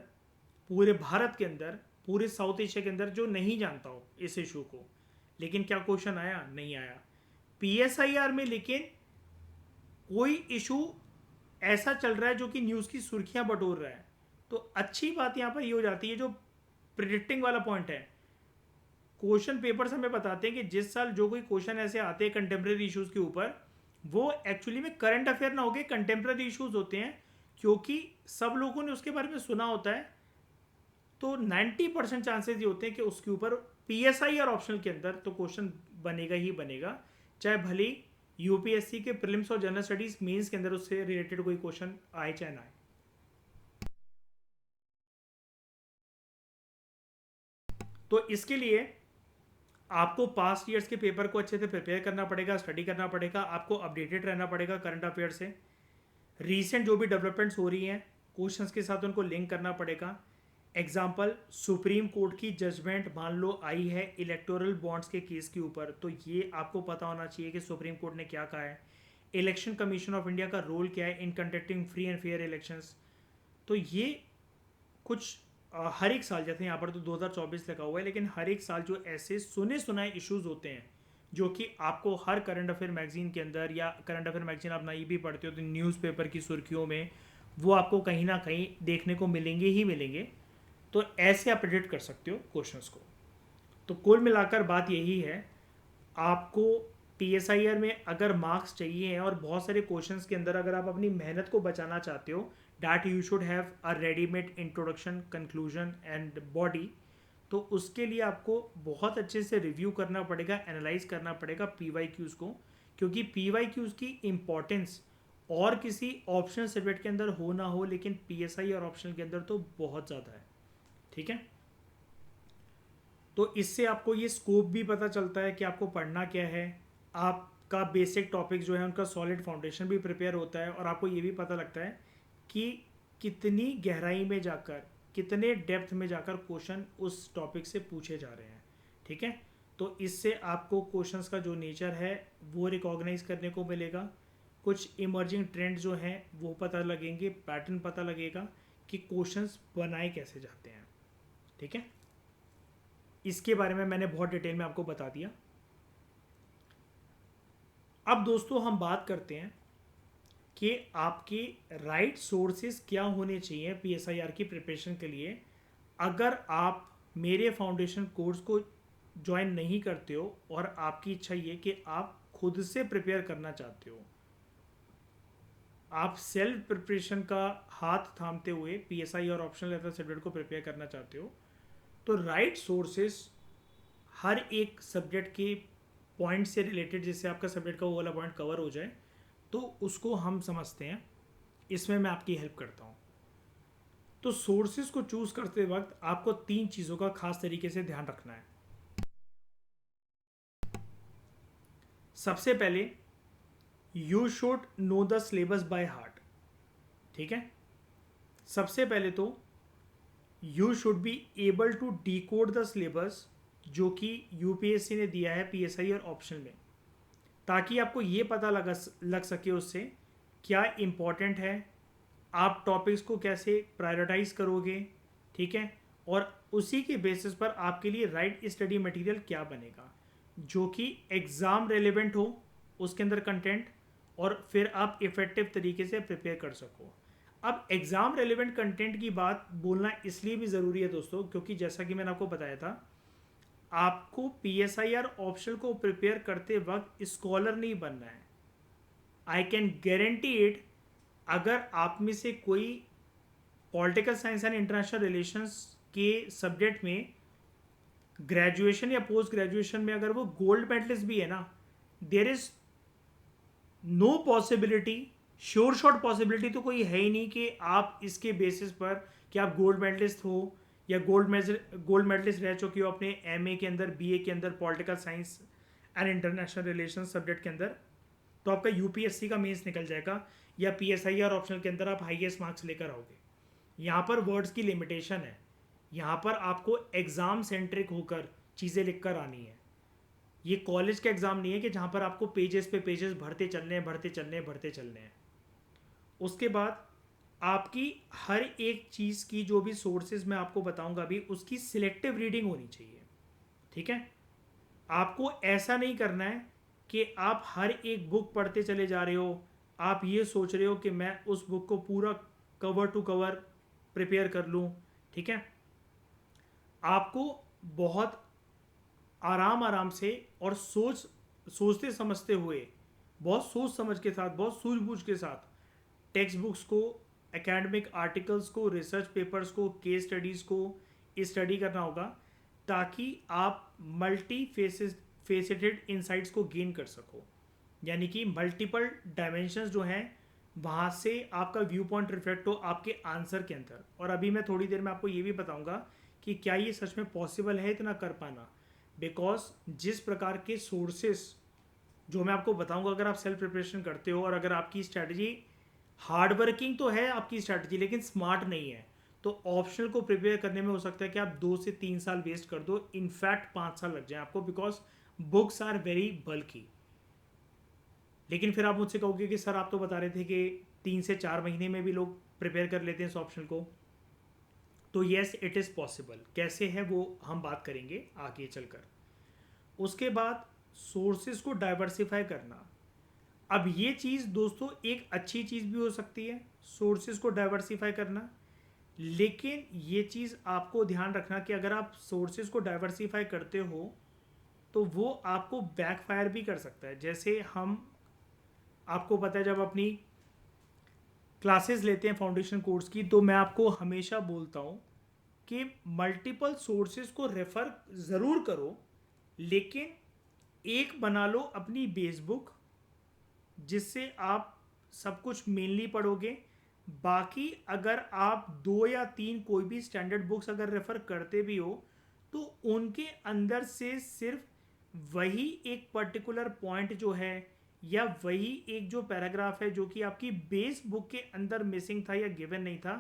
पूरे भारत के अंदर, पूरे साउथ एशिया के अंदर जो नहीं जानता हो इस इशू को। लेकिन क्या क्वेश्चन आया? नहीं आया। पीएसआईआर में लेकिन कोई इशू ऐसा चल रहा है जो कि न्यूज़ की सुर्खियां बटोर रहा है। तो अच्छी बात यहाँ पर ये हो जाती है, जो प्रिडिक्टिंग वाला पॉइंट है, क्वेश्चन पेपर्स हमें बताते हैं कि जिस साल जो कोई क्वेश्चन ऐसे आते हैं कंटेम्प्रेरी इश्यूज के ऊपर, वो एक्चुअली में करंट अफेयर ना होके कंटेम्प्रेरी इश्यूज होते हैं, क्योंकि सब लोगों ने उसके बारे में सुना होता है। तो 90% चांसेस ये होते हैं कि उसके ऊपर पीएसआई और ऑप्शनल के अंदर तो क्वेश्चन बनेगा ही बनेगा, चाहे भले यूपीएससी के प्रीलिम्स और जनरल स्टडीज मेंस के अंदर उससे रिलेटेड कोई क्वेश्चन आए चाहे ना आए। तो इसके लिए आपको पास्ट ईयर्स के पेपर को अच्छे से प्रिपेयर करना पड़ेगा, स्टडी करना पड़ेगा, आपको अपडेटेड रहना पड़ेगा करंट अफेयर से। रीसेंट जो भी डेवलपमेंट्स हो रही हैं क्वेश्चंस के साथ उनको लिंक करना पड़ेगा। एग्जाम्पल, सुप्रीम कोर्ट की जजमेंट मान लो आई है इलेक्टोरल बॉन्ड्स के केस के ऊपर, तो ये आपको पता होना चाहिए कि सुप्रीम कोर्ट ने क्या कहा है। इलेक्शन कमीशन ऑफ इंडिया का रोल क्या है in conducting free and fair elections. तो ये कुछ हर एक साल, जैसे यहाँ पर तो 2024 लिखा हुआ है, लेकिन हर एक साल जो ऐसे सुने सुनाए इश्यूज होते हैं जो कि आपको हर करंट अफेयर मैगजीन के अंदर, या करंट अफेयर मैगजीन आप नहीं भी पढ़ते हो तो न्यूज़पेपर की सुर्खियों में वो आपको कहीं ना कहीं देखने को मिलेंगे ही मिलेंगे। तो ऐसे आप प्रेडिक्ट कर सकते हो क्वेश्चंस को। तो कुल मिलाकर बात यही है, आपको पीएसआईआर में अगर मार्क्स चाहिए हैं और बहुत सारे क्वेश्चंस के अंदर अगर आप अपनी मेहनत को बचाना चाहते हो, that you should have a readymade introduction, conclusion and body. तो उसके लिए आपको बहुत अच्छे से रिव्यू करना पड़ेगा, एनालाइज करना पड़ेगा पीवाईक्यूज़ को, क्योंकि पीवाईक्यूज़ की इम्पॉर्टेंस और किसी ऑप्शनल सब्जेक्ट के अंदर हो ना हो, लेकिन पीएसआई और ऑप्शनल के अंदर तो बहुत ज़्यादा है। ठीक है, तो इससे आपको ये स्कोप भी पता चलता है कि आपको पढ़ना क्या है, आपका बेसिक टॉपिक जो है उनका सॉलिड फाउंडेशन भी प्रिपेयर होता है, और आपको ये भी पता लगता है कि कितनी गहराई में जाकर, कितने डेप्थ में जाकर क्वेश्चन उस टॉपिक से पूछे जा रहे हैं। ठीक है, तो इससे आपको क्वेश्चंस का जो नेचर है वो रिकॉग्नाइज करने को मिलेगा, कुछ इमर्जिंग ट्रेंड जो हैं वो पता लगेंगे, पैटर्न पता लगेगा कि क्वेश्चंस बनाए कैसे जाते हैं। ठीक है, इसके बारे में मैंने बहुत डिटेल में आपको बता दिया। अब दोस्तों हम बात करते हैं कि आपके राइट सोर्सेज क्या होने चाहिए पीएसआईआर की प्रिपरेशन के लिए। अगर आप मेरे फाउंडेशन कोर्स को ज्वाइन नहीं करते हो और आपकी इच्छा ये कि आप खुद से प्रिपेयर करना चाहते हो, आप सेल्फ प्रिपरेशन का हाथ थामते हुए पीएसआई और ऑप्शनल लेवल सब्जेक्ट को प्रिपेयर करना चाहते हो, तो राइट सोर्सेस हर एक सब्जेक्ट के पॉइंट से रिलेटेड, जिससे आपका सब्जेक्ट का वो वाला पॉइंट कवर हो जाए, तो उसको हम समझते हैं। इसमें मैं आपकी हेल्प करता हूँ। तो सोर्सेज को चूज करते वक्त आपको 3 चीज़ों का खास तरीके से ध्यान रखना है। सबसे पहले, you should know the syllabus by heart. ठीक है, सबसे पहले तो you should be able to decode the syllabus जो कि यूपीएससी ने दिया है पीएसआई और ऑप्शनल में, ताकि आपको ये पता लग सके उससे क्या इम्पॉर्टेंट है, आप टॉपिक्स को कैसे प्रायोरिटाइज करोगे। ठीक है, और उसी के बेसिस पर आपके लिए राइट स्टडी मटेरियल क्या बनेगा जो कि एग्ज़ाम रेलिवेंट हो उसके अंदर कंटेंट, और फिर आप इफ़ेक्टिव तरीके से प्रिपेयर कर सको। अब एग्ज़ाम रेलिवेंट कंटेंट की बात बोलना इसलिए भी ज़रूरी है दोस्तों, क्योंकि जैसा कि मैंने आपको बताया था, आपको पीएसआईआर ऑप्शनल को प्रिपेयर करते वक्त स्कॉलर नहीं बनना है। आई कैन गारंटी इट, अगर आप में से कोई political science and international relations के सब्जेक्ट में ग्रेजुएशन या पोस्ट ग्रेजुएशन में अगर वो गोल्ड मेडलिस्ट भी है ना, there is no possibility, sure shot possibility तो कोई है ही नहीं कि आप इसके बेसिस पर कि आप गोल्ड मेडलिस्ट हो या गोल्ड मेडलिस्ट रह चुके हो अपने एमए के अंदर, बीए के अंदर, political science and international relation subject के अंदर, तो आपका यूपीएससी का मेंस निकल जाएगा, या पीएसआईआर ऑप्शनल के अंदर आप हाईएस्ट मार्क्स लेकर आओगे। यहाँ पर वर्ड्स की लिमिटेशन है, यहाँ पर आपको एग्ज़ाम सेंट्रिक होकर चीज़ें लिख कर आनी है। ये कॉलेज का एग्ज़ाम नहीं है कि जहाँ पर आपको पेजेस पे पेजेस भरते चलने हैं, भरते चलने हैं, भरते चलने हैं। उसके बाद आपकी हर एक चीज़ की जो भी सोर्सेज मैं आपको बताऊंगा अभी, उसकी सिलेक्टिव रीडिंग होनी चाहिए, ठीक है। आपको ऐसा नहीं करना है कि आप हर एक बुक पढ़ते चले जा रहे हो, आप ये सोच रहे हो कि मैं उस बुक को पूरा कवर टू कवर प्रिपेयर कर लूँ, ठीक है। आपको बहुत आराम आराम से और सोचते समझते हुए, बहुत सोच समझ के साथ, बहुत सूझबूझ के साथ टेक्स्ट बुक्स को, एकेडमिक आर्टिकल्स को, रिसर्च पेपर्स को, केस स्टडीज़ को स्टडी करना होगा, ताकि आप मल्टी फेसेटेड इंसाइट्स को गेन कर सको। यानी कि मल्टीपल डायमेंशंस जो हैं वहाँ से आपका व्यू पॉइंट रिफ्लेक्ट हो आपके आंसर के अंदर। और अभी मैं थोड़ी देर में आपको ये भी बताऊंगा कि क्या ये सच में पॉसिबल है इतना कर पाना, बिकॉज जिस प्रकार के सोर्सेस जो मैं आपको बताऊंगा, अगर आप सेल्फ प्रिपरेशन करते हो और अगर आपकी स्ट्रैटेजी हार्ड वर्किंग तो है आपकी स्ट्रैटेजी लेकिन स्मार्ट नहीं है, तो ऑप्शनल को प्रिपेयर करने में हो सकता है कि आप 2 से 3 साल वेस्ट कर दो, इनफैक्ट 5 साल लग जाए आपको, because books are very bulky. लेकिन फिर आप मुझसे कहोगे कि सर आप तो बता रहे थे कि 3 से 4 महीने में भी लोग प्रिपेयर कर लेते हैं इस ऑप्शन को। तो येस, इट इज़ पॉसिबल। कैसे है वो हम बात करेंगे आगे चलकर। उसके बाद सोर्सेज को डाइवर्सिफाई करना। अब ये चीज़ दोस्तों एक अच्छी चीज़ भी हो सकती है, सोर्सेज को डाइवर्सिफाई करना, लेकिन ये चीज़ आपको ध्यान रखना कि अगर आप सोर्सेज को डाइवर्सिफाई करते हो तो वो आपको बैकफायर भी कर सकता है। जैसे आपको पता है जब अपनी क्लासेस लेते हैं फाउंडेशन कोर्स की, तो मैं आपको हमेशा बोलता हूँ कि मल्टीपल सोर्सेज को रेफ़र ज़रूर करो, लेकिन एक बना लो अपनी बेस बुक, जिससे आप सब कुछ मेनली पढ़ोगे। बाकी अगर आप 2 या 3 कोई भी स्टैंडर्ड बुक्स अगर रेफ़र करते भी हो, तो उनके अंदर से सिर्फ वही एक पर्टिकुलर पॉइंट जो है, या वही एक जो पैराग्राफ है जो कि आपकी बेस बुक के अंदर मिसिंग था या गिवन नहीं था,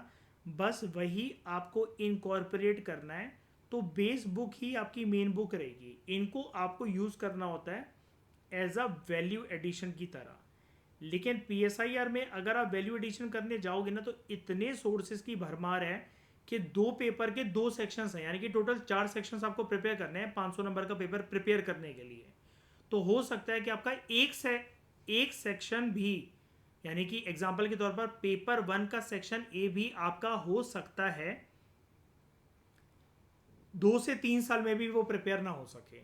बस वही आपको इनकॉर्पोरेट करना है। तो बेस बुक ही आपकी मेन बुक रहेगी। इनको आपको यूज़ करना होता है एज अ वैल्यू एडिशन की तरह। लेकिन पीएसआईआर में अगर आप वैल्यू एडिशन करने जाओगे ना, तो इतने सोर्सेज की भरमार है कि 2 पेपर के 2 सेक्शंस हैं, यानी कि टोटल 4 सेक्शंस आपको प्रिपेयर करने हैं 500 नंबर का पेपर प्रिपेयर करने के लिए। तो हो सकता है कि आपका एक सेक्शन भी, यानी कि एग्जाम्पल के तौर पर पेपर 1 का सेक्शन ए भी आपका हो सकता है 2 से 3 साल में भी वो प्रिपेयर ना हो सके,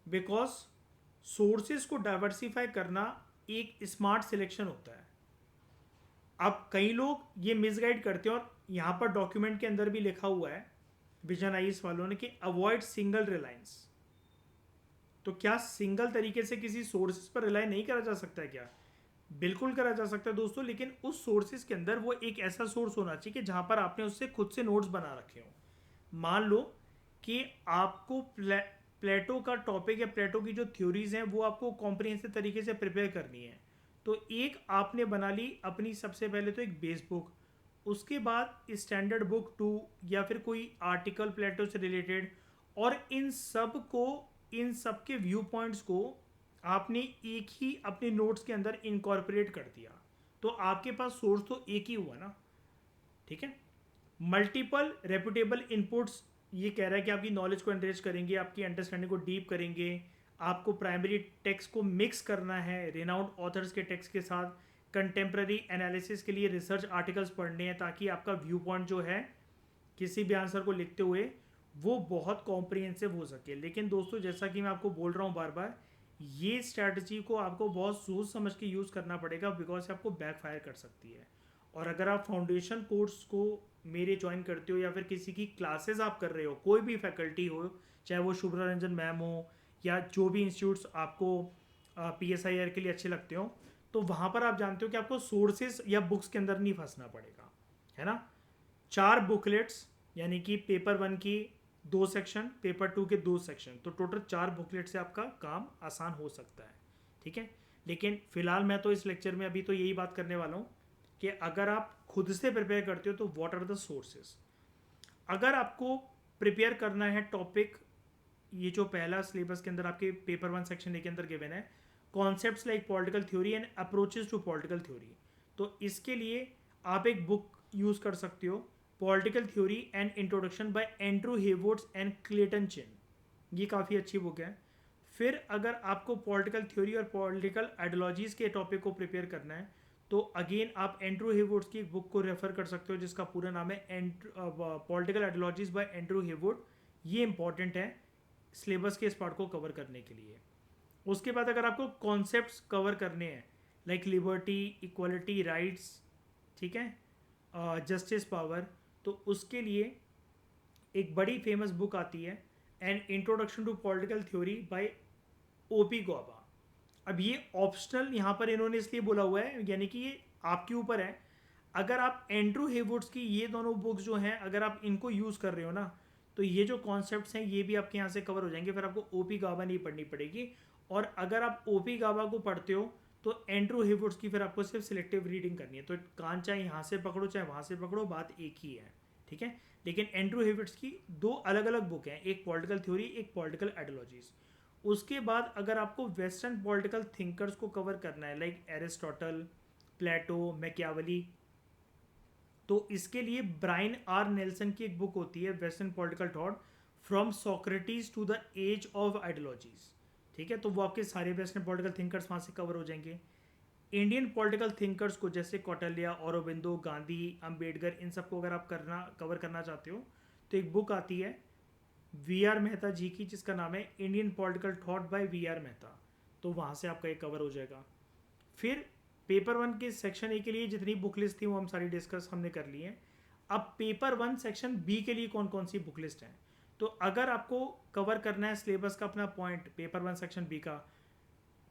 बिकॉज सोर्सेज को डाइवर्सिफाई करना एक स्मार्ट सिलेक्शन होता है। अब कई लोग ये मिसगाइड करते हैं, और यहाँ पर डॉक्यूमेंट के अंदर भी लिखा हुआ है विजन आईएएस वालों ने कि अवॉइड सिंगल रिलायंस। तो क्या सिंगल तरीके से किसी सोर्सेज पर रिलाई नहीं करा जा सकता है क्या? बिल्कुल करा जा सकता है दोस्तों, लेकिन उस सोर्सेज के अंदर वो एक ऐसा सोर्स होना चाहिए कि जहाँ पर आपने उससे खुद से नोट्स बना रखे हो। मान लो कि आपको प्लेटो का टॉपिक या प्लेटो की जो थ्योरीज हैं वो आपको कॉम्प्रिहेंसिव तरीके से प्रिपेयर करनी है, तो एक आपने बना ली अपनी सबसे पहले तो एक बेस बुक, उसके बाद स्टैंडर्ड बुक 2 या फिर कोई आर्टिकल प्लेटो से रिलेटेड, और इन सब के व्यू पॉइंट्स को आपने एक ही अपने नोट्स के अंदर इनकॉर्पोरेट कर दिया, तो आपके पास सोर्स तो एक ही हुआ ना, ठीक है। मल्टीपल रेपुटेबल इनपुट्स ये कह रहा है कि आपकी नॉलेज को एनरिच करेंगे, आपकी अंडरस्टैंडिंग को डीप करेंगे, आपको प्राइमरी टेक्स्ट को मिक्स करना है रिनाउंड ऑथर्स के टेक्स्ट के साथ, कंटेम्प्रेरी एनालिसिस के लिए रिसर्च आर्टिकल्स पढ़ने हैं, ताकि आपका व्यू पॉइंट जो है किसी भी आंसर को लिखते हुए वो बहुत कॉम्प्रिहेंसिव हो सके। लेकिन दोस्तों जैसा कि मैं आपको बोल रहा हूँ बार बार, ये स्ट्रैटेजी को आपको बहुत सोच समझ के यूज़ करना पड़ेगा, बिकॉज आपको बैकफायर कर सकती है। और अगर आप फाउंडेशन कोर्स को मेरे ज्वाइन करते हो या फिर किसी की क्लासेस आप कर रहे हो, कोई भी फैकल्टी हो, चाहे वो शुभ्रा रंजन मैम हो या जो भी इंस्टीट्यूट्स आपको पीएसआईआर के लिए अच्छे लगते हो, तो वहाँ पर आप जानते हो कि आपको सोर्सेज या बुक्स के अंदर नहीं फंसना पड़ेगा, है ना। 4 बुकलेट्स यानी कि पेपर 1 की 2 सेक्शन, पेपर 2 के 2 सेक्शन, तो टोटल 4 बुकलेट से आपका काम आसान हो सकता है। ठीक है, लेकिन फिलहाल मैं तो इस लेक्चर में अभी तो यही बात करने वाला हूँ कि अगर आप खुद से प्रिपेयर करते हो तो व्हाट आर द सोर्सेज। अगर आपको प्रिपेयर करना है टॉपिक, ये जो पहला सिलेबस के अंदर आपके पेपर 1 सेक्शन ए के अंदर गिवन है, concepts like political theory and approaches to political theory, तो इसके लिए आप एक बुक यूज कर सकते हो, political theory and introduction by Andrew Heywoods and Clayton Chin. ये काफ़ी अच्छी बुक है। फिर अगर आपको पॉलिटिकल थ्योरी और पॉलिटिकल आइडियोलॉजीज़ के टॉपिक को प्रिपेयर करना है तो अगेन आप एंड्रू हेवोर्ड्स की एक बुक को रेफर कर सकते हो जिसका पूरा नाम है पॉलिटिकल आइडियोलॉजीज बाय एंड्रू हेवोर्ड। ये इंपॉर्टेंट है सिलेबस के इस पार्ट को कवर करने के लिए। उसके बाद अगर आपको कॉन्सेप्ट्स कवर करने हैं लाइक लिबर्टी, इक्वलिटी, राइट्स, ठीक है, जस्टिस, पावर, तो उसके लिए एक बड़ी फेमस बुक आती है an introduction to political theory by OP Gauba. अब ये ऑप्शनल यहाँ पर इन्होंने इसलिए बोला हुआ है, यानी कि ये आपके ऊपर है। अगर आप एंड्रू हेवुड्स की ये दोनों बुक्स जो हैं अगर आप इनको यूज़ कर रहे हो ना, तो ये जो कॉन्सेप्ट्स हैं ये भी आपके यहाँ से कवर हो जाएंगे, फिर आपको ओपी गाबा नहीं पढ़नी पड़ेगी। और अगर आप ओपी गाबा को पढ़ते हो तो एंड्रू हेवुड्स की फिर आपको सिर्फ सिलेक्टिव रीडिंग करनी है, तो कान चाहे यहाँ से पकड़ो चाहे वहाँ से पकड़ो, बात एक ही है। ठीक है, लेकिन एंड्रू हेवुड्स की 2 अलग अलग बुक हैं, एक पॉलिटिकल थ्योरी, एक पॉलिटिकल आइडियोलॉजीज। उसके बाद अगर आपको वेस्टर्न पॉलिटिकल थिंकर्स को कवर करना है लाइक एरिस्टोटल, प्लेटो, मैकियावली, तो इसके लिए ब्रायन आर नेल्सन की एक बुक होती है western political thought from Socrates to the age of ideologies. ठीक है, तो वो आपके सारे वेस्टर्न पॉलिटिकल थिंकर्स वहाँ से कवर हो जाएंगे। इंडियन पॉलिटिकल थिंकर्स को जैसे कौटिल्य, औरोबिंदो, गांधी, अंबेडकर, इन सबको अगर आप कवर करना चाहते हो तो एक बुक आती है वी आर मेहता जी की जिसका नाम है Indian political thought by V R Mehta, तो वहाँ से आपका एक कवर हो जाएगा। फिर पेपर 1 के सेक्शन ए के लिए जितनी बुक लिस्ट थी वो हम सारी डिस्कस हमने कर ली है। अब पेपर 1 सेक्शन बी के लिए कौन कौन सी बुक लिस्ट है, तो अगर आपको कवर करना है सिलेबस का अपना पॉइंट पेपर 1 सेक्शन बी का,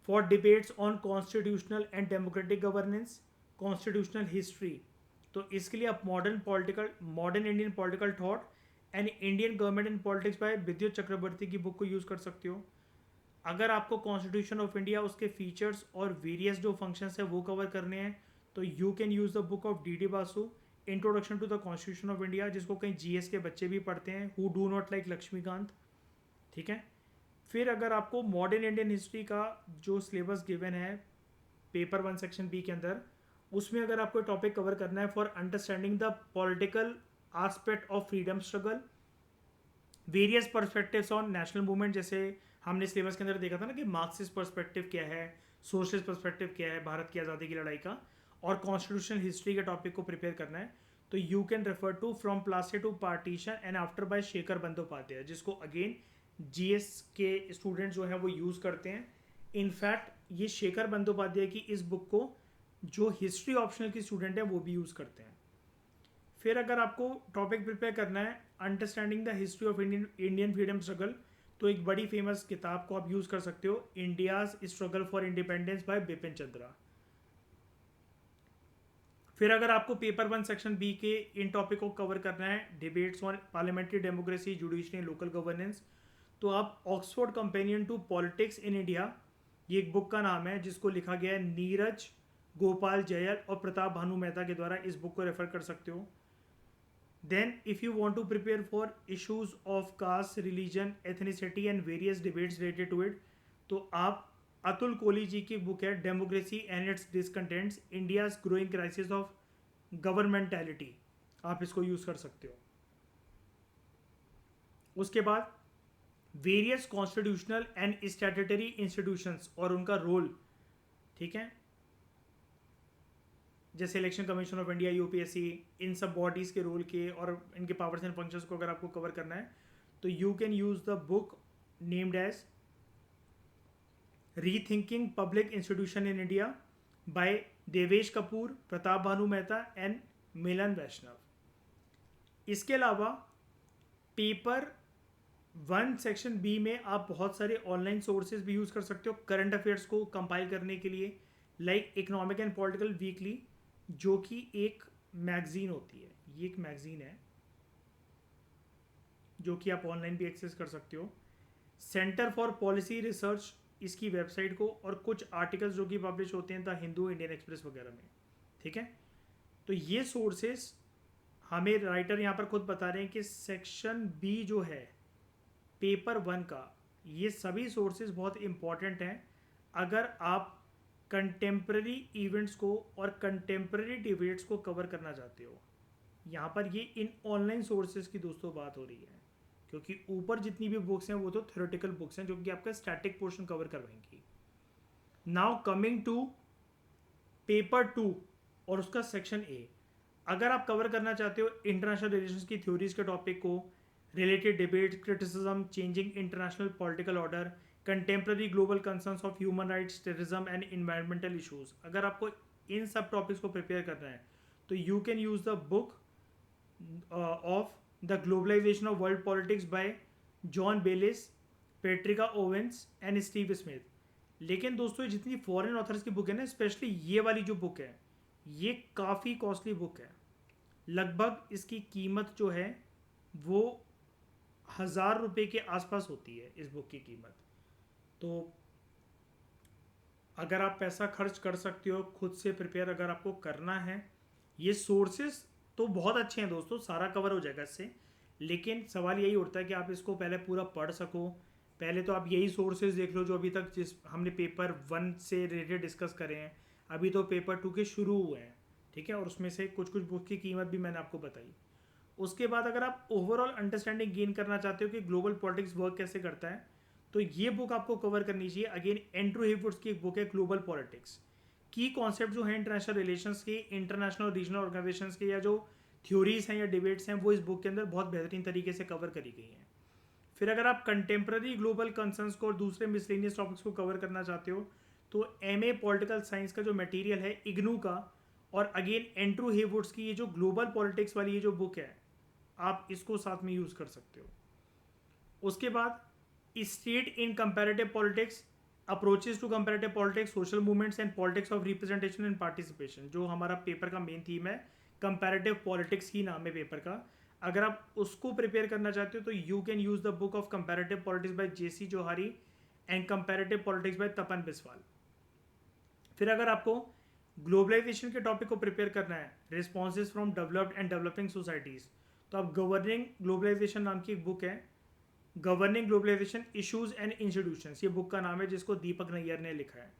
for debates on constitutional and democratic governance, constitutional history, तो इसके लिए आप modern Indian political thought and Indian government and politics by Vidyut Chakravarty की बुक को यूज़ कर सकते हो। अगर आपको कॉन्स्टिट्यूशन ऑफ इंडिया, उसके फीचर्स और वेरियस जो फंक्शंस है वो कवर करने हैं तो you can use the book of D D Basu, introduction to the constitution of India, जिसको कहीं जीएस के बच्चे भी पढ़ते हैं, who do not like Laxmikanth. ठीक है, फिर अगर आपको मॉडर्न इंडियन हिस्ट्री का जो सिलेबस गिवन है पेपर 1 सेक्शन बी के अंदर, उसमें अगर आपको टॉपिक कवर करना है for understanding the political aspect of freedom struggle, various perspectives on national movement, जैसे हमने सिलेबस के अंदर देखा था ना कि मार्क्सिस्ट पर्सपेक्टिव क्या है, सोशलिस्ट पर्सपेक्टिव क्या है भारत की आज़ादी की लड़ाई का, और कॉन्स्टिट्यूशनल हिस्ट्री के टॉपिक को प्रिपेयर करना है तो you can refer to from Plassey to partition and after by Shekhar Bandyopadhyay, जिसको अगेन जीएस के स्टूडेंट जो हैं वो यूज़ करते हैं। इनफैक्ट ये शेखर बंदोपाध्याय की इस बुक को जो हिस्ट्री ऑप्शनल की स्टूडेंट है वो भी यूज़ करते हैं। फिर अगर आपको टॉपिक प्रिपेयर करना है understanding the history of Indian freedom struggle, तो एक बड़ी फेमस किताब को आप यूज़ कर सकते हो, India's struggle for independence bye Bipin Chandra. फिर अगर आपको पेपर 1 सेक्शन बी के इन टॉपिक को कवर करना है debates on parliamentary democracy, judiciary and local governance, तो आप Oxford companion to politics in India, ये एक बुक का नाम है जिसको लिखा गया है नीरज गोपाल जयल और प्रताप भानु मेहता के द्वारा, इस बुक को रेफर कर सकते हो। Then, if you want to prepare for issues of caste, religion, ethnicity and various debates related to it, तो आप अतुल कोहली जी की बुक है democracy and its discontents, India's growing crisis of governmentality, आप इसको यूज़ कर सकते हो। उसके बाद various constitutional and statutory institutions और उनका रोल, ठीक है, जैसे election commission of India, UPSC, इन सब बॉडीज़ के रोल के और इनके पावर्स एंड फंक्शंस को अगर आपको कवर करना है तो you can use the book named as rethinking public institution in India by Devesh Kapur, Pratap Bhanu Mehta and Milan Vaishnav. इसके अलावा पेपर 1 सेक्शन बी में आप बहुत सारे ऑनलाइन सोर्सेज भी यूज़ कर सकते हो करंट अफेयर्स को कंपाइल करने के लिए, like economic and political weekly, जो कि एक मैगजीन होती है, ये एक मैगजीन है, जो कि आप ऑनलाइन भी एक्सेस कर सकते हो, सेंटर फॉर पॉलिसी रिसर्च इसकी वेबसाइट को, और कुछ आर्टिकल्स जो कि पब्लिश होते हैं द हिंदू, इंडियन एक्सप्रेस वगैरह में। ठीक है, तो ये सोर्सेस हमें राइटर यहाँ पर खुद बता रहे हैं कि सेक्शन बी जो है पेपर 1 का, ये सभी सोर्सेज बहुत इंपॉर्टेंट हैं अगर आप कंटेम्प्रेरी इवेंट्स को और कंटेम्प्रेरी डिबेट्स को कवर करना चाहते हो। यहाँ पर ये इन ऑनलाइन सोर्सेज की दोस्तों बात हो रही है, क्योंकि ऊपर जितनी भी बुक्स हैं वो तो थ्योरेटिकल बुक्स हैं जो कि आपका स्टैटिक पोर्शन कवर करवाएंगी। नाउ कमिंग टू पेपर 2 और उसका सेक्शन ए, अगर आप कवर करना चाहते हो इंटरनेशनल रिलेशंस की थ्योरीज के टॉपिक को, related debate, criticism, changing international political order, contemporary global concerns of human rights, terrorism and environmental issues, अगर आपको इन सब टॉपिक्स को प्रिपेयर करना है तो you can use the book of the globalization of world politics by John Baylis, Patricia Owens and Steve Smith. लेकिन दोस्तों जितनी फॉरेन ऑथर्स की बुक है ना, स्पेशली ये वाली जो बुक है ये काफ़ी कॉस्टली बुक है। लगभग इसकी कीमत जो है वो 1000 रुपये के आसपास होती है इस बुक की कीमत। तो अगर आप पैसा खर्च कर सकते हो खुद से प्रिपेयर अगर आपको करना है, ये सोर्सेस तो बहुत अच्छे हैं दोस्तों, सारा कवर हो जाएगा इससे। लेकिन सवाल यही उठता है कि आप इसको पहले पूरा पढ़ सको। पहले तो आप यही सोर्सेज देख लो जो अभी तक जिस हमने पेपर 1 से रिलेटेड डिस्कस करे हैं, अभी तो पेपर 2 के शुरू हुए हैं। ठीक है, और उसमें से कुछ कुछ बुक की कीमत भी मैंने आपको बताई। उसके बाद अगर आप ओवरऑल अंडरस्टैंडिंग गेन करना चाहते हो कि ग्लोबल पॉलिटिक्स वर्क कैसे करता है, तो ये बुक आपको कवर करनी चाहिए। अगेन एंड्रू हेवुड्स की एक बुक है ग्लोबल पॉलिटिक्स। की कॉन्सेप्ट जो है इंटरनेशनल रिलेशंस के, इंटरनेशनल रीजनल ऑर्गेनाइजेशंस के, या जो थ्योरीज हैं या डिबेट्स हैं, वो इस बुक के अंदर बहुत बेहतरीन तरीके से कवर करी गई हैं। फिर अगर आप कंटेम्प्रेरी ग्लोबल कंसर्न्स को और दूसरे मिसलेनियस टॉपिक्स को कवर करना चाहते हो तो एमए पॉलिटिकल साइंस का जो मटेरियल है इग्नू का, और अगेन एंड्रू हेवुड्स की ये जो ग्लोबल पॉलिटिक्स वाली ये जो बुक है, आप इसको साथ में यूज़ कर सकते हो। उसके बाद state in comparative politics, approaches to comparative politics, social movements and politics of representation and participation, जो हमारा पेपर का मेन थीम है, कंपैरेटिव पॉलिटिक्स ही नाम है पेपर का। अगर आप उसको प्रिपेयर करना चाहते हो तो you can use the book of comparative politics by J C Johari and comparative politics by Tapan Biswal. फिर अगर आपको ग्लोबलाइजेशन के टॉपिक को प्रिपेयर करना है, responses from developed and developing societies, तो आप गवर्निंग ग्लोबलाइजेशन नाम की एक बुक है, governing globalization issues and institutions, ये बुक का नाम है जिसको दीपक नैयर ने लिखा है।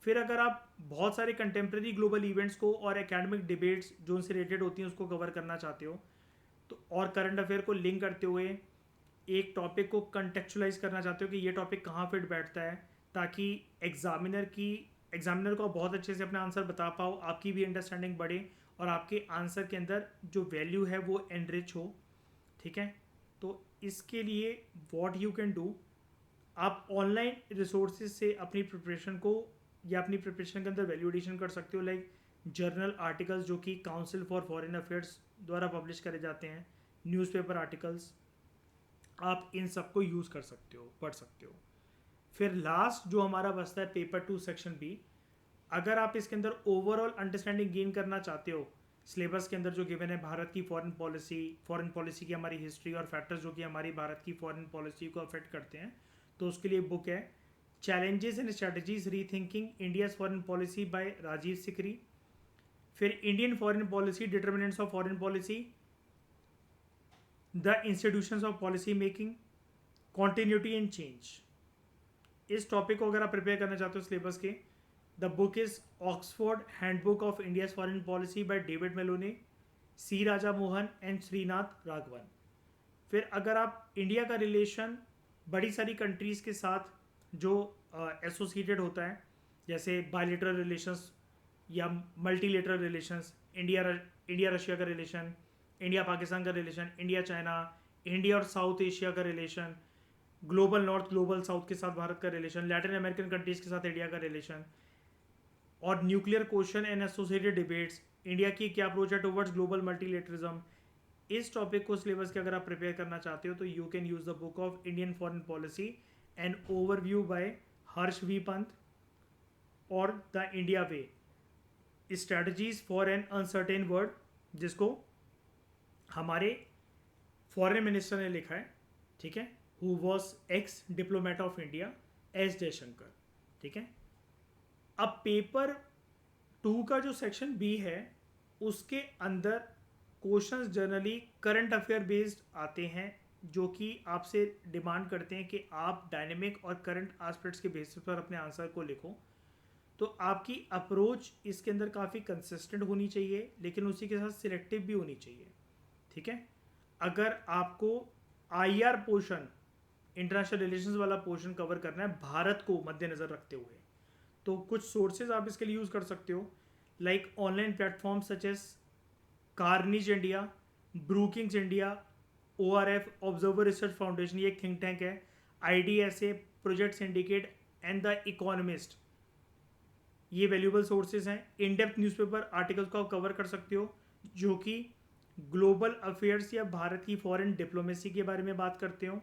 फिर अगर आप बहुत सारे कंटेम्प्रेरी ग्लोबल इवेंट्स को और एकेडमिक डिबेट्स जो उनसे रिलेटेड होती हैं उसको कवर करना चाहते हो तो, और करंट अफेयर को लिंक करते हुए एक टॉपिक को कंटेक्चुअलाइज करना चाहते हो कि ये टॉपिक कहाँ फिट बैठता है, ताकि एग्जामिनर को बहुत अच्छे से अपना आंसर बता पाओ, आपकी भी अंडरस्टैंडिंग बढ़े और आपके आंसर के अंदर जो वैल्यू है वो एनरिच हो। ठीक है, तो इसके लिए व्हाट यू कैन डू, आप ऑनलाइन रिसोर्सेज से अपनी प्रिपरेशन को या अपनी प्रिपरेशन के अंदर वैल्यू एडिशन कर सकते हो, लाइक जर्नल आर्टिकल्स जो कि काउंसिल फॉर फॉरेन अफेयर्स द्वारा पब्लिश करे जाते हैं, न्यूज़पेपर आर्टिकल्स, आप इन सब को यूज़ कर सकते हो, पढ़ सकते हो। फिर लास्ट जो हमारा बचता है पेपर 2 सेक्शन बी, अगर आप इसके अंदर ओवरऑल अंडरस्टैंडिंग गेन करना चाहते हो, सिलेबस के अंदर जो गिवन है भारत की फॉरेन पॉलिसी की हमारी हिस्ट्री और फैक्टर्स जो कि हमारी भारत की फॉरेन पॉलिसी को अफेक्ट करते हैं, तो उसके लिए बुक है challenges and strategies rethinking India's foreign policy by Rajiv Sikri. फिर Indian foreign policy, determinants of foreign policy, the institutions of policy making, continuity and change. इस टॉपिक को अगर आप प्रिपेयर करना चाहते हो सिलेबस के, the book is Oxford handbook of India's foreign policy by David Malone, C Raja Mohan and Srinath Raghavan. फिर अगर आप इंडिया का रिलेशन बड़ी सारी कंट्रीज़ के साथ जो एसोसिएटेड होता है, जैसे बायलेटरल रिलेशंस या मल्टीलेटरल रिलेशंस, इंडिया रशिया का रिलेशन, इंडिया पाकिस्तान का रिलेशन, इंडिया चाइना, इंडिया और साउथ एशिया का relation, global north global south के साथ भारत का रिलेशन, लैटिन अमेरिकन कंट्रीज़ के साथ इंडिया का रिलेशन, और nuclear question and associated debates, India की क्या अप्रोच है टुवर्ड्स ग्लोबल मल्टीलेटरिज्म। इस टॉपिक को सिलेबस के अगर आप प्रिपेयर करना चाहते हो तो you can use the book of Indian foreign policy and overview by Harsh V Pant, और the India way, strategies for an uncertain world, जिसको हमारे फॉरेन मिनिस्टर ने लिखा है। ठीक है, who was ex diplomat of India, S Jaishankar. ठीक है, अब पेपर 2 का जो सेक्शन बी है उसके अंदर questions generally current affair based आते हैं, जो कि आपसे डिमांड करते हैं कि आप डायनेमिक और करंट एस्पेक्ट्स के बेसिस पर अपने आंसर को लिखो। तो आपकी अप्रोच इसके अंदर काफ़ी कंसिस्टेंट होनी चाहिए, लेकिन उसी के साथ सिलेक्टिव भी होनी चाहिए। ठीक है, अगर आपको आईआर पोर्शन, इंटरनेशनल रिलेशंस वाला पोर्शन कवर करना है भारत को मद्देनजर रखते हुए, तो कुछ सोर्सेज आप इसके लिए यूज़ कर सकते हो, like online platform such as Carnegie India, Brookings India, ORF Observer Research Foundation, ये एक थिंक टैंक है, IDSA, Project Syndicate and the Economist, ये वैल्यूएबल सोर्सेज हैं। इन डेप्थ न्यूज़पेपर आर्टिकल्स को आप कवर कर सकते हो जो कि ग्लोबल अफेयर्स या भारत की फॉरेन डिप्लोमेसी के बारे में बात करते हो।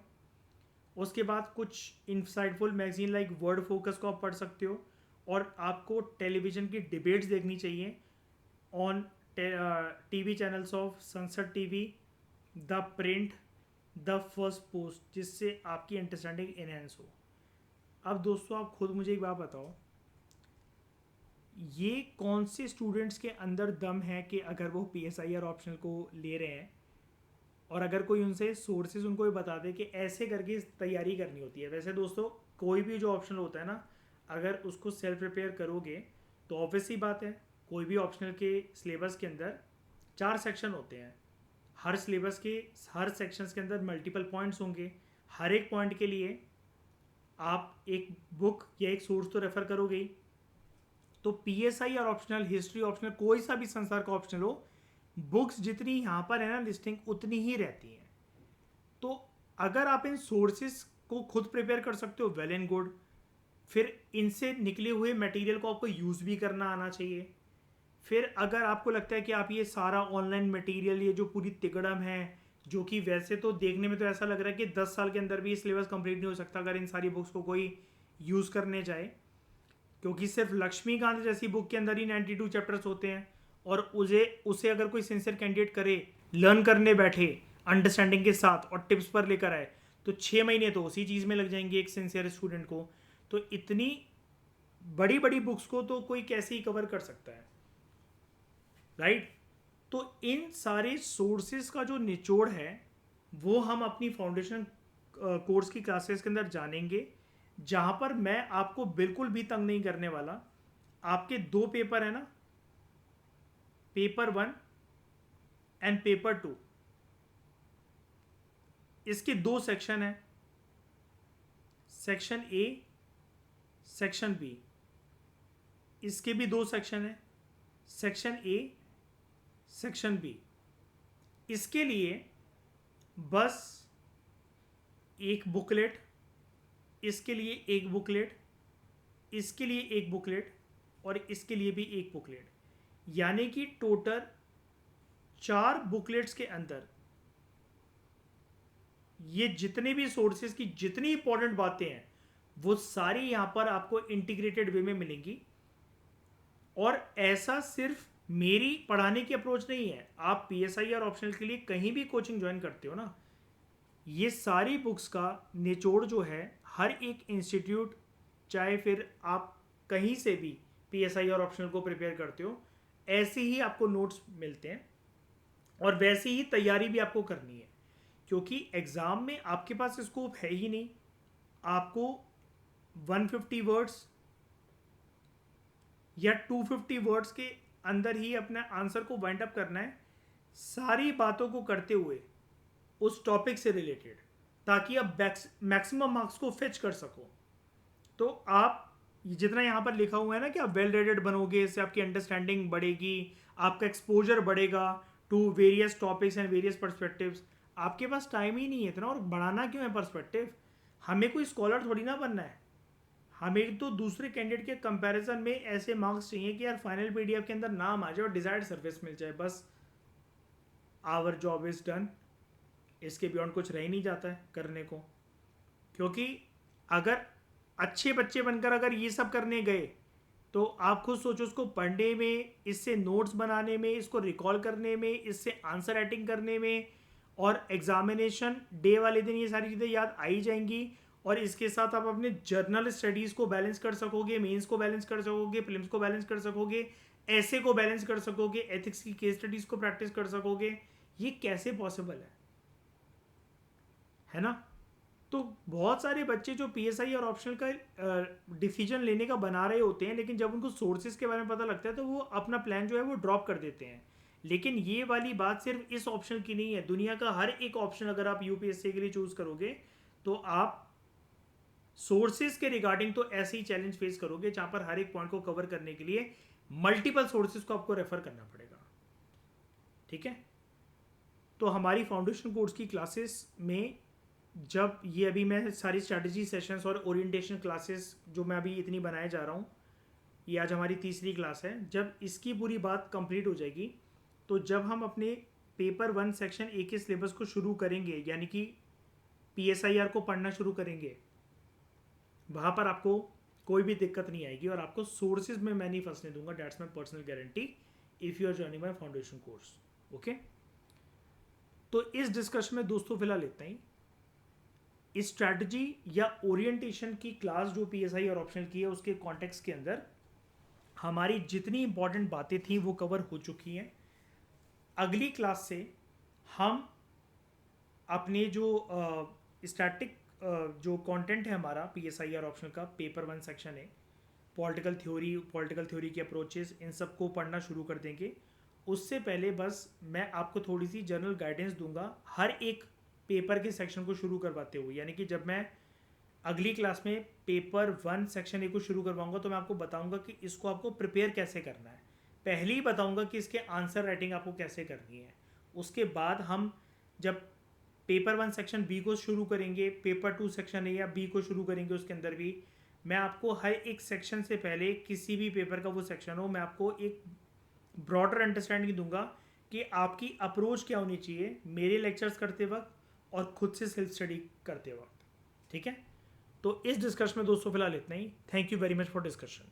उसके बाद कुछ insightful magazine like world focus को आप पढ़ सकते हो, और आपको टेलीविज़न की डिबेट्स देखनी चाहिए on TV channels of sunset TV, the print, the first post, जिससे आपकी अंडरस्टैंडिंग इनहेंस हो। अब दोस्तों आप खुद मुझे एक बात बताओ, ये कौन से स्टूडेंट्स के अंदर दम है कि अगर वो PSIR ऑप्शनल को ले रहे हैं और अगर कोई उनसे सोर्सेज उनको ये बता दे कि ऐसे करके तैयारी करनी होती है। वैसे दोस्तों कोई भी जो ऑप्शनल होता है ना, अगर उसको सेल्फ प्रिपेयर करोगे तो ऑब्वियस सी बात है, कोई भी ऑप्शनल के सिलेबस के अंदर 4 सेक्शन होते हैं, हर सिलेबस के हर सेक्शंस के अंदर मल्टीपल पॉइंट्स होंगे, हर एक पॉइंट के लिए आप एक बुक या एक सोर्स तो रेफर करोगे ही। तो PSI और ऑप्शनल, हिस्ट्री ऑप्शनल, कोई सा भी संसार का ऑप्शनल हो, बुक्स जितनी यहाँ पर है ना लिस्टिंग उतनी ही रहती है। तो अगर आप इन सोर्सेज को खुद प्रिपेयर कर सकते हो, वेल एंड गुड। फिर इनसे निकले हुए मटेरियल को आपको यूज़ भी करना आना चाहिए। फिर अगर आपको लगता है कि आप ये सारा ऑनलाइन मटेरियल, ये जो पूरी तिकड़म है, जो कि वैसे तो देखने में तो ऐसा लग रहा है कि 10 साल के अंदर भी सिलेबस कंप्लीट नहीं हो सकता अगर इन सारी बुक्स को कोई यूज़ करने जाए, क्योंकि सिर्फ लक्ष्मीकांत जैसी बुक के अंदर ही 92 चैप्टर्स होते हैं, और उसे अगर कोई सिंसियर कैंडिडेट करे, लर्न करने बैठे अंडरस्टैंडिंग के साथ और टिप्स पर लेकर आए, तो 6 महीने तो उसी चीज़ में लग जाएंगे एक सिंसियर स्टूडेंट को। तो इतनी बड़ी बड़ी बुक्स को तो कोई कैसे ही कवर कर सकता है, राइट। तो इन सारे सोर्सेज का जो निचोड़ है वो हम अपनी फाउंडेशन कोर्स की क्लासेस के अंदर जानेंगे, जहां पर मैं आपको बिल्कुल भी तंग नहीं करने वाला। आपके 2 पेपर है ना, पेपर 1 एंड पेपर 2, इसके 2 सेक्शन है, सेक्शन A, सेक्शन B। इसके भी 2 सेक्शन है, सेक्शन A, सेक्शन B। इसके लिए बस एक बुकलेट, इसके लिए एक बुकलेट, इसके लिए एक बुकलेट और इसके लिए भी एक बुकलेट, यानी कि टोटल 4 बुकलेट्स के अंदर ये जितने भी सोर्सेज की जितनी इंपॉर्टेंट बातें हैं वो सारी यहां पर आपको इंटीग्रेटेड वे में मिलेंगी। और ऐसा सिर्फ मेरी पढ़ाने की अप्रोच नहीं है, आप PSI और ऑप्शनल के लिए कहीं भी कोचिंग ज्वाइन करते हो ना, ये सारी बुक्स का निचोड़ जो है हर एक इंस्टीट्यूट, चाहे फिर आप कहीं से भी PSI और ऑप्शनल को प्रिपेयर करते हो, ऐसे ही आपको नोट्स मिलते हैं और वैसे ही तैयारी भी आपको करनी है, क्योंकि एग्ज़ाम में आपके पास स्कोप है ही नहीं। आपको 150 वर्ड्स या 250 वर्ड्स के अंदर ही अपने आंसर को वाइंड अप करना है, सारी बातों को करते हुए उस टॉपिक से रिलेटेड, ताकि आप मैक्सिमम मार्क्स को फेच कर सको। तो आप जितना यहाँ पर लिखा हुआ है ना कि आप वेल रेटेड बनोगे, इससे आपकी अंडरस्टैंडिंग बढ़ेगी, आपका एक्सपोजर बढ़ेगा to various topics and various perspectives. आपके पास टाइम ही नहीं है इतना, और बढ़ाना क्यों है पर्सपेक्टिव? हमें कोई स्कॉलर थोड़ी ना बनना है, हमें तो दूसरे कैंडिडेट के कंपैरिजन में ऐसे मार्क्स चाहिए कि यार फाइनल PDF के अंदर नाम आ जाए और डिजायर्ड सर्विस मिल जाए, बस आवर जॉब इज डन। इसके बियॉन्ड कुछ रह ही नहीं जाता है करने को, क्योंकि अगर अच्छे बच्चे बनकर अगर ये सब करने गए तो आप खुद सोचो, उसको पढ़ने में, इससे नोट्स बनाने में, इसको रिकॉल करने में, इससे आंसर राइटिंग करने में, और एग्जामिनेशन डे वाले दिन ये सारी चीज़ें याद आ ही जाएंगी। और इसके साथ आप अपने जर्नल स्टडीज़ को बैलेंस कर सकोगे, मेंस को बैलेंस कर सकोगे, फिल्म्स को बैलेंस कर सकोगे, ऐसे को बैलेंस कर सकोगे, एथिक्स की केस स्टडीज़ को प्रैक्टिस कर सकोगे। ये कैसे पॉसिबल है ना? तो बहुत सारे बच्चे जो पीएसआई और ऑप्शनल का डिसीजन लेने का बना रहे होते हैं, लेकिन जब उनको सोर्सेज के बारे में पता लगता है तो वो अपना प्लान जो है वो ड्रॉप कर देते हैं। लेकिन ये वाली बात सिर्फ इस ऑप्शन की नहीं है, दुनिया का हर एक ऑप्शन अगर आप यूपीएससी के लिए चूज करोगे तो आप सोर्सेज के रिगार्डिंग तो ऐसे ही चैलेंज फेस करोगे जहां पर हर एक पॉइंट को कवर करने के लिए मल्टीपल सोर्सेज को आपको रेफर करना पड़ेगा। ठीक है, तो हमारी फाउंडेशन कोर्स की क्लासेस में जब ये अभी मैं सारी स्ट्रैटेजी सेशंस और ओरिएंटेशन क्लासेस जो मैं अभी इतनी बनाए जा रहा हूँ, ये आज हमारी तीसरी क्लास है, जब इसकी पूरी बात कंप्लीट हो जाएगी तो जब हम अपने पेपर 1 सेक्शन ए के सिलेबस को शुरू करेंगे, यानी कि पीएसआईआर को पढ़ना शुरू करेंगे, वहाँ पर आपको कोई भी दिक्कत नहीं आएगी और आपको सोर्सेज में मैं नहीं फंसने दूंगा। That's my personal guarantee if you are joining my foundation course. Okay, तो इस डिस्कशन में दोस्तों फिलहाल इतना ही। स्ट्रैटेजी या ओरिएंटेशन की क्लास जो पीएसआई और ऑप्शनल की है उसके कॉन्टेक्स्ट के अंदर हमारी जितनी इंपॉर्टेंट बातें थी वो कवर हो चुकी हैं। अगली क्लास से हम अपने जो स्टैटिक जो कंटेंट है हमारा पीएसआई और ऑप्शनल का पेपर 1 सेक्शन है, पॉलिटिकल थ्योरी के अप्रोचेस, इन सब को पढ़ना शुरू कर देंगे। उससे पहले बस मैं आपको थोड़ी सी जनरल गाइडेंस दूंगा हर एक पेपर के सेक्शन को शुरू करवाते हुए, यानी कि जब मैं अगली क्लास में पेपर 1 सेक्शन ए को शुरू करवाऊंगा तो मैं आपको बताऊंगा कि इसको आपको प्रिपेयर कैसे करना है। पहले ही बताऊंगा कि इसके आंसर राइटिंग आपको कैसे करनी है। उसके बाद हम जब पेपर 1 सेक्शन बी को शुरू करेंगे, पेपर 2 सेक्शन ए या बी को शुरू करेंगे, उसके अंदर भी मैं आपको हर एक सेक्शन से पहले किसी भी पेपर का वो सेक्शन हो, मैं आपको एक ब्रॉडर अंडरस्टैंडिंग दूंगा कि आपकी अप्रोच क्या होनी चाहिए मेरे लेक्चर्स करते वक्त और खुद से सेल्फ स्टडी करते वक्त। ठीक है, तो इस डिस्कशन में दोस्तों फिलहाल इतना ही। Thank you very much for discussion.